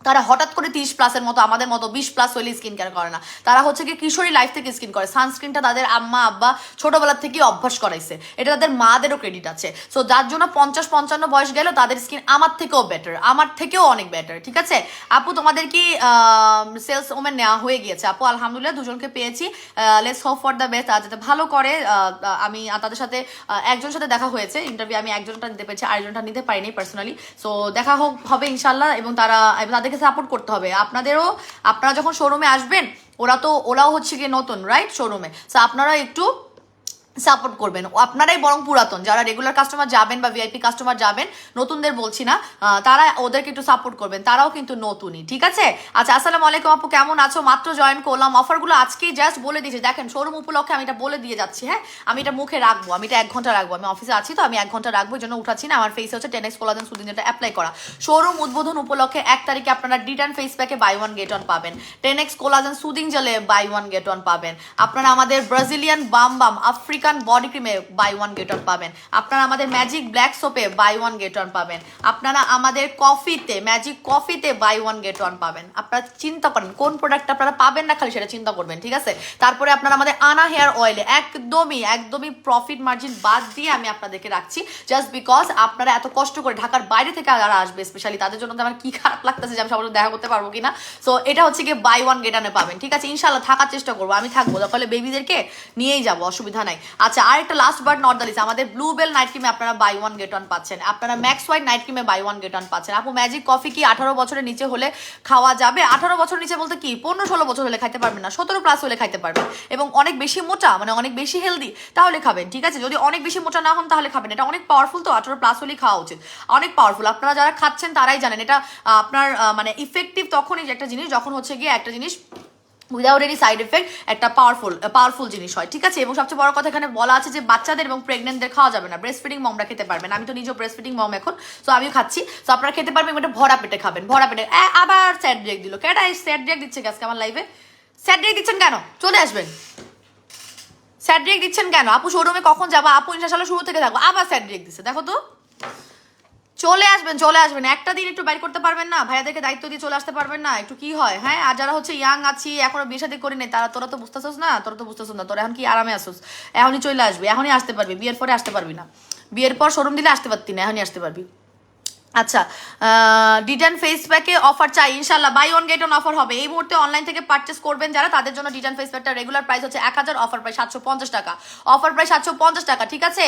তারা হঠাৎ করে 30+ মতো, আমাদের মতো 20+ হলে স্কিন কেয়ার করে না। তারা হচ্ছে কি কিশোরী লাইফ থেকে স্কিন করে। সানস্ক্রিনটা তাদের আম্মা আব্বা ছোটবেলার থেকেই অভ্যাস করাইছে, এটা তাদের মাদেরও ক্রেডিট আছে। সো যার জন্য 50-55 বয়স গেলেও তাদের স্কিন আমার থেকেও বেটার, আমার থেকেও অনেক বেটার। ঠিক আছে আপু, তোমাদের কি সেলস ওমেন নেওয়া হয়ে গিয়েছে? আপু আলহামদুলিল্লাহ, দুজনকে পেয়েছি। Let's hope for the best, যাতে ভালো করে। আমি তাদের সাথে একজনের সাথে দেখা হয়েছে ইন্টারভিউ, আমি একজনটা নিতে পেরেছি, আরেকজনটা নিতে পারিনি পার্সোনালি। সো দেখা হবে ইনশাল্লাহ, এবং তাদেরকে সাপোর্ট করতে হবে। আপনাদেরও, আপনারা যখন শোরুমে আসবেন, ওরাও হচ্ছে গিয়ে নতুন রাইট শোরুমে, সো আপনারা একটু সাপোর্ট করবেন। আপনারাই বরং পুরাতন, যারা রেগুলার কাস্টমার যাবেন বা ভিআইপি কাস্টমার যাবেন, নতুনদের বলছি না, তারা ওদেরকে একটু সাপোর্ট করবেন, তারাও কিন্তু নতুনই। ঠিক আছে। আচ্ছা, আসসালামু আলাইকুম আপু, কেমন আছো? মাত্র জয়েন করলাম, অফারগুলো আজকেই জাস্ট বলে দিয়েছি। দেখেন শোরুম উপলক্ষে আমি এটা বলে দিয়ে যাচ্ছি। হ্যাঁ, আমি এটা মুখে রাখবো, আমি এটা 1 ঘন্টা রাখবো। আমি অফিসে আছি তো আমি 1 ঘন্টা রাখবো, এই জন্য উঠাচ্ছি না। আমার ফেসে হচ্ছে 10x কোলাজেন সুদিন, যেটা অ্যাপ্লাই করা। শোরুম উদ্বোধন উপলক্ষে 1 তারিখে আপনারা ডিটান ফেস প্যাকে বাই ওয়ান গেট ওয়ান পাবেন। 10x কোলাজেন সুদিং জেলে বাই ওয়ান গেট ওয়ান পাবেন। আপনারা আমাদের ব্রাজিলিয়ান বাম আফ্রিকান বডি ক্রিমে বাই ওয়ান গেট ওয়ান পাবেন। আপনারা আমাদের ম্যাজিক ব্ল্যাক সোপে বাই ওয়ান গেট ওয়ান পাবেন। আপনারা আমাদের কফিতে, ম্যাজিক কফিতে বাই ওয়ান গেট ওয়ান পাবেন। আপনারা চিন্তা করেন কোন প্রোডাক্ট আপনারা পাবেন না, খালি সেটা চিন্তা করবেন। ঠিক আছে। তারপরে আপনারা আমাদের আনা হেয়ার অয়েলে একদমই প্রফিট মার্জিন বাদ দিয়ে আমি আপনাদেরকে রাখছি, জাস্ট বিকজ আপনারা এত কষ্ট করে ঢাকার বাইরে থেকে যারা আসবে, স্পেশালি তাদের জন্য তো আমার কি খারাপ লাগতেছে যে আমি সবার সাথে দেখা করতে পারবো কিনা। সো এটা হচ্ছে গিয়ে বাই ওয়ান গেট ওয়ানে পাবেন। ঠিক আছে, ইনশাল্লাহ থাকার চেষ্টা করবো, আমি থাকবো, তাহলে বেবিদেরকে নিয়েই যাবো, অসুবিধা নাই। আচ্ছা, আর একটা last but not the least, আমাদের ব্লুবেল নাইট ক্রিমে আপনারা বাই ওয়ান গেট ওয়ান পাচ্ছেন। আপনারা ম্যাক্স হোয়াইট নাইট ক্রিমে বাই ওয়ান গেট ওয়ান পাচ্ছেন। আপু ম্যাজিক কফি কি 18 বছরের নিচে হলে খাওয়া যাবে? 18 বছর নিচে বলতে কি 15-16 বছর হলে খাইতে পারবেন না, 17+ হলে খাইতে পারবেন। এবং অনেক বেশি মোটা, মানে অনেক বেশি হেলদি, তাহলে খাবেন। ঠিক আছে, যদি অনেক বেশি মোটা না হন তাহলে খাবেন। এটা অনেক পাওয়ারফুল, তো 18+ হলেই খাওয়া উচিত, অনেক পাওয়ারফুল। আপনারা যারা খাচ্ছেন তারাই জানেন এটা আপনার মানে ইফেক্টিভ তখনই একটা জিনিস যখন হচ্ছে গিয়ে একটা জিনিস উইদাউট এনি সাইড এফেক্ট একটা পাওয়ারফুল জিনিস হয়। ঠিক আছে। এবং সবচেয়ে বড় কথা এখানে বলা আছে যে বাচ্চাদের এবং প্রেগনেন্টদের খাওয়া যাবে না, ব্রেস্ট ফিডিং মমরা খেতে পারবেন। আমি তো নিজেও ব্রেস্ট ফিডিং মম এখন, তো আমিও খাচ্ছি। তো আপনারা খেতে পারবেন, এটা ভরা পেটে খাবেন, ভরা পেটে। আবার স্যাড ব্রেক দিল, কেটা স্যাড ব্রেক দিচ্ছে আজকে আমার লাইভে? স্যাড ব্রেক দিচ্ছেন কেন? চলে আসবেন। স্যাড ব্রেক দিচ্ছেন কেন? আপু শোরুমে কখন যাবো? আপু ইনশাআল্লাহ শুরু থেকে থাকবো। আবার স্যাড ব্রেক দিচ্ছে, দেখো তো। চলে আসবেন। একটা দিন একটু বাইর করতে পারবেন না? ভাইয়াদেরকে দায়িত্ব দিয়ে চলে আসতে পারবেন না? একটু কি হয়। হ্যাঁ, আর যারা হচ্ছে ইয়াং আছি, এখনো বিয়ে শাদী করি নাই, তোরা তো বুঝতেছস না, তোরা এখন কি আরামে আসোস, এখনই চলে আসবি, এখনই আসতে পারবি, বিয়ের পরে আসতে পারবি না। বিয়ের পর শোরুম দিলে আসতে পারতি না, এখনই আসতে পারবি। আচ্ছা, ডিটান ফেস প্যাকে অফার চাই ইনশাল্লাহ, buy one get one offer হবে। এই মুহূর্তে অনলাইন থেকে পারচেস করবেন যারা, তাদের জন্য ডিটান ফেস প্যাকটা রেগুলার প্রাইস হচ্ছে 1000, অফার প্রাইস 750 টাকা, অফার প্রাইস 750 টাকা। ঠিক আছে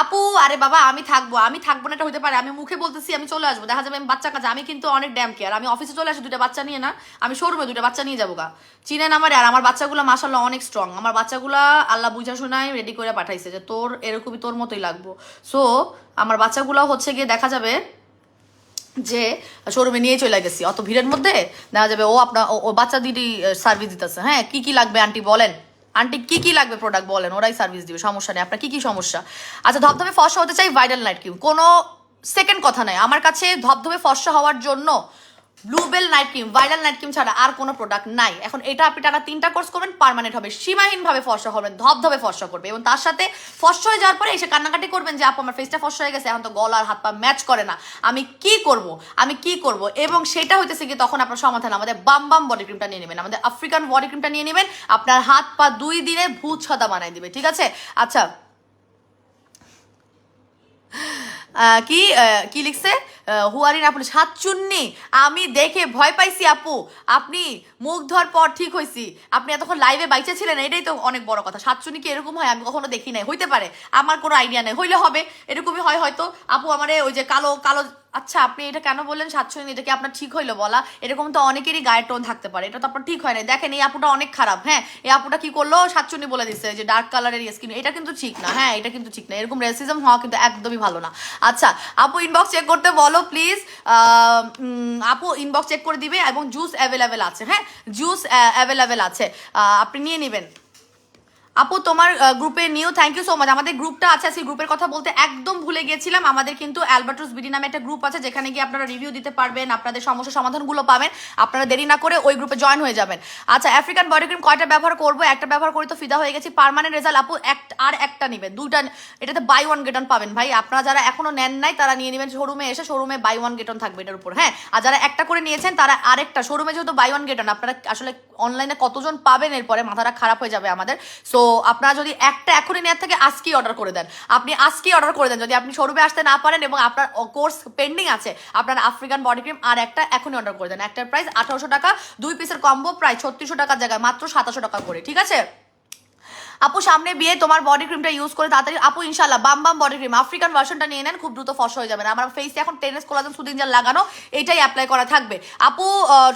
আপু, আরে বাবা আমি থাকবো না, এটা হতে পারে। আমি মুখে বলতেছি আমি চলে আসবো, দেখা যাবে আমি বাচ্চা কাছে। আমি কিন্তু অনেক ড্যাম কেয়ার, আমি অফিসে চলে আসি 2টা বাচ্চা নিয়ে, না আমি শোরুমে 2টা বাচ্চা নিয়ে যাবো গা, চিনেন আমার। আর আমার বাচ্চাগুলো মাশাল্লাহ অনেক স্ট্রং, আমার বাচ্চাগুলো আল্লাহ বুঝা শোনায় রেডি করে পাঠাইছে যে তোর এরকমই, তোর মতোই লাগবো। সো আমার বাচ্চাগুলো হচ্ছে গিয়ে দেখা যাবে যে শোরুমে নিয়ে চলে গেছি, অত ভিড়ের মধ্যে দেখা যাবে ও বাচ্চা দিদি সার্ভিস দিতেছে। হ্যাঁ, কি লাগবে আন্টি বলেন, আন্টি কি লাগবে প্রোডাক্ট বলেন, ওরাই সার্ভিস দিবে, সমস্যা নেই। আপনার কি সমস্যা? আচ্ছা, ধপধপে ফর্সা হতে চাই, ভাইরাল নাইট ক্রিম, কোনো সেকেন্ড কথা নয়, আমার কাছে ধবধবে ফর্সা হওয়ার জন্য bluebell night cream, viral night cream ছাড়া আর কোনো প্রোডাক্ট নাই। এখন এটা আপনি টানা 3টা কোর্স করবেন, পার্মানেন্ট হবে, সীমাহীনভাবে ফর্সা হবেন, ধবধবে ফর্সা করবে। এবং তার সাথে ফর্সা হয়ে যাওয়ার পরে এসে কান্নাকাটি করবেন যে আপু আমার ফেসটা ফর্সা হয়ে গেছে, এখন তো গলা আর হাত পা ম্যাচ করে না, আমি কি করব। এবং সেটা হইতেছে কি তখন আপনার সমাধান, আমাদের বাম বাম বডি ক্রিমটা নিয়ে নেবেন, আমাদের আফ্রিকান বডি ক্রিমটা নিয়ে নেবেন, আপনার হাত পা 2 দিনে ভূত সাদা বানাই দিবে, ঠিক আছে? আচ্ছা, কি কি লিখছে হুয়ারিন আপু, সাতচুন্নি, আমি দেখে ভয় পাইছি আপু, আপনি মুখ ধোয়ার পর ঠিক হয়েছি, আপনি এতক্ষণ লাইভে বাইচে ছিলেন, এটাই তো অনেক বড় কথা। সাতচুন্নি কি এরকম হয়? আমি কখনো দেখি নাই, হইতে পারে, আমার কোনো আইডিয়া নেই, হইলে হবে, এরকমই হয় হয়তো। আপু আমারে ওই যে কালো কালো, আচ্ছা আপনি এটা কেন বললেন সাতচুন্নি, এটা কি আপনার ঠিক হইলো বলা? এরকম তো অনেকেরই গায়ের টোন থাকতে পারে, এটা তো আপনার ঠিক হয় না। দেখেন এই আপুটা অনেক খারাপ, হ্যাঁ, এই আপুটা কি করলো, সাতচুন্নি বলে দিচ্ছে যে ডার্ক কালারের স্কিন, এটা কিন্তু ঠিক না, হ্যাঁ এটা কিন্তু ঠিক না, এরকম রেসিজম হওয়া কিন্তু একদমই ভালো না। আচ্ছা আপু ইনবক্স চেক করতে বলো প্লিজ, আপু ইনবক্স চেক করে দিবে, এবং জুস অ্যাভেলেবেল আছে, হ্যাঁ জুস অ্যাভেলেবেল আছে, আপনি নিয়ে নেবেন। আপু তোমার গ্রুপে new, thank you so much. আমাদের গ্রুপটা আছে, সেই গ্রুপের কথা বলতে একদম ভুলে গিয়েছিলাম, আমাদের কিন্তু অ্যালবার্টস বিডি নামে একটা গ্রুপ আছে, যেখানে গিয়ে আপনারা রিভিউ দিতে পারবেন, আপনাদের সমস্যা সমাধানগুলো পাবেন, আপনারা দেরি না করে ওই গ্রুপে জয়েন হয়ে যাবেন। আচ্ছা আফ্রিকান বডি ক্রিম কয়টা ব্যবহার করবো? একটা ব্যবহার করে তো ফিদা হয়ে গেছি, পার্মানেন্ট রেজাল্ট আপু আর একটা নেবেন, 2টা, এটাতে বাই 1 গেট 1 পাবেন ভাই, আপনারা যারা এখনো নেন নাই তারা নিয়ে নেবেন, শোরুমে এসে শোরুমে বাই 1 গেট 1 থাকবে এটার উপর, হ্যাঁ। আর যারা একটা করে নিয়েছেন তারা আরেকটা, শোরুমে যেহেতু বাই 1 গেট 1, আপনারা আসলে অনলাইনে কতজন পাবেন এরপরে মাথাটা খারাপ হয়ে যাবে আমাদের। সো আপনারা যদি একটা এখনই নেওয়ার থেকে আজকেই অর্ডার করে দেন, আপনি আজকেই অর্ডার করে দেন, যদি আপনি শোরুমে আসতে না পারেন এবং আপনার কোর্স পেন্ডিং আছে, আপনার আফ্রিকান বডি ক্রিম আর একটা এখনই অর্ডার করে দেন। একটার প্রাইস 1800 টাকা, 2 পিসের কম্বো প্রায় 3600 টাকার জায়গায় মাত্র 2700 টাকা করে, ঠিক আছে? আপু সামনে বিয়ে, তোমার বডি ক্রিমটা ইউজ করে তাড়াতাড়ি আপু ইনশাল্লাহ বাম বাম বডি ক্রিম আফ্রিকান ভার্সনটা নিয়ে নেন, খুব দ্রুত ফর্সা হয়ে যাবেন। আমার ফেসে এখন টেনেস কোলাজেন সুদিং জেল লাগানো, এইটাই অ্যাপ্লাই করা থাকবে। আপু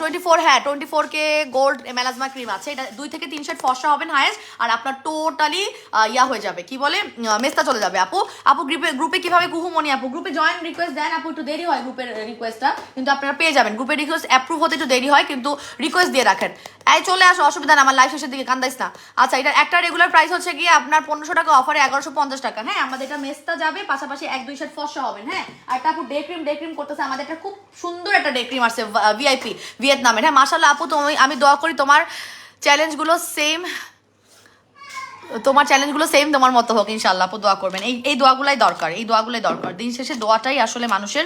24, হ্যাঁ 24K গোল্ড মেলাজমা ক্রিম আছে, এটা 2 থেকে 3 শেড ফর্সা হবেন হায়েস্ট, আর আপনার টোটালি ইয়া হয়ে যাবে, কি বলে মেস্তা চলে যাবে। আপু গ্রুপে কিভাবে কুহুমনি আপু, গ্রুপে জয়েন রিকোয়েস্ট দেন আপু, একটু দেরি হয় গ্রুপের রিকোয়েস্টটা, কিন্তু আপনারা পেয়ে যাবেন। গ্রুপের রিকোয়েস্ট অ্যাপ্রুভ হতে একটু দেরি হয়, কিন্তু রিকোয়েস্ট দিয়ে রাখেন। এই চলে আসো, অসুবিধা না, আমার লাইফ শেষের দিকে কান্দাইস না। আচ্ছা এটার একটা রেগুলার প্রাইস হচ্ছে গিয়ে আপনার 1500 টাকা, অফারে 1150 টাকা, হ্যাঁ। আমাদের এটা মেস্তা যাবে, পাশাপাশি 1-2 সেট ফর্সা হবেন, হ্যাঁ। আর একটা আপু ডে ক্রিম করতেছে, আমাদের একটা খুব সুন্দর একটা ডে ক্রিম আসছে ভিআইপি ভিয়েতনামের, হ্যাঁ মাশাআল্লাহ আপু, তুমি আমি দোয়া করি তোমার চ্যালেঞ্জগুলো সেম তোমার মতো হোক ইনশাআল্লাহ। আপু দোয়া করবেন, এই দোয়াগুলাই দরকার, দিন শেষে দোয়াটাই আসলে মানুষকে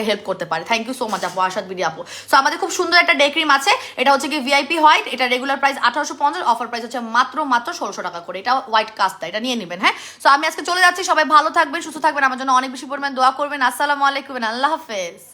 হেল্প করতে পারে। থ্যাংক ইউ সো মাচ আপু, আশাদ বিডি আপু। সো আমাদের খুব সুন্দর একটা ডে ক্রিম আছে, এটা হচ্ছে কি ভিআইপি হোয়াইট, এটা রেগুলার প্রাইস 1850, অফার প্রাইস হচ্ছে মাত্র 1600 টাকা করে, এটা হোয়াইট কাস্টটা, এটা নিয়ে নেবেন, হ্যাঁ। সো আমি আজকে চলে যাচ্ছি, সবাই ভালো থাকবেন, সুস্থ থাকবেন, আমার জন্য অনেক বেশি পরিমাণ দোয়া করবেন। আসসালামু আলাইকুম, আল্লাহ হাফেজ।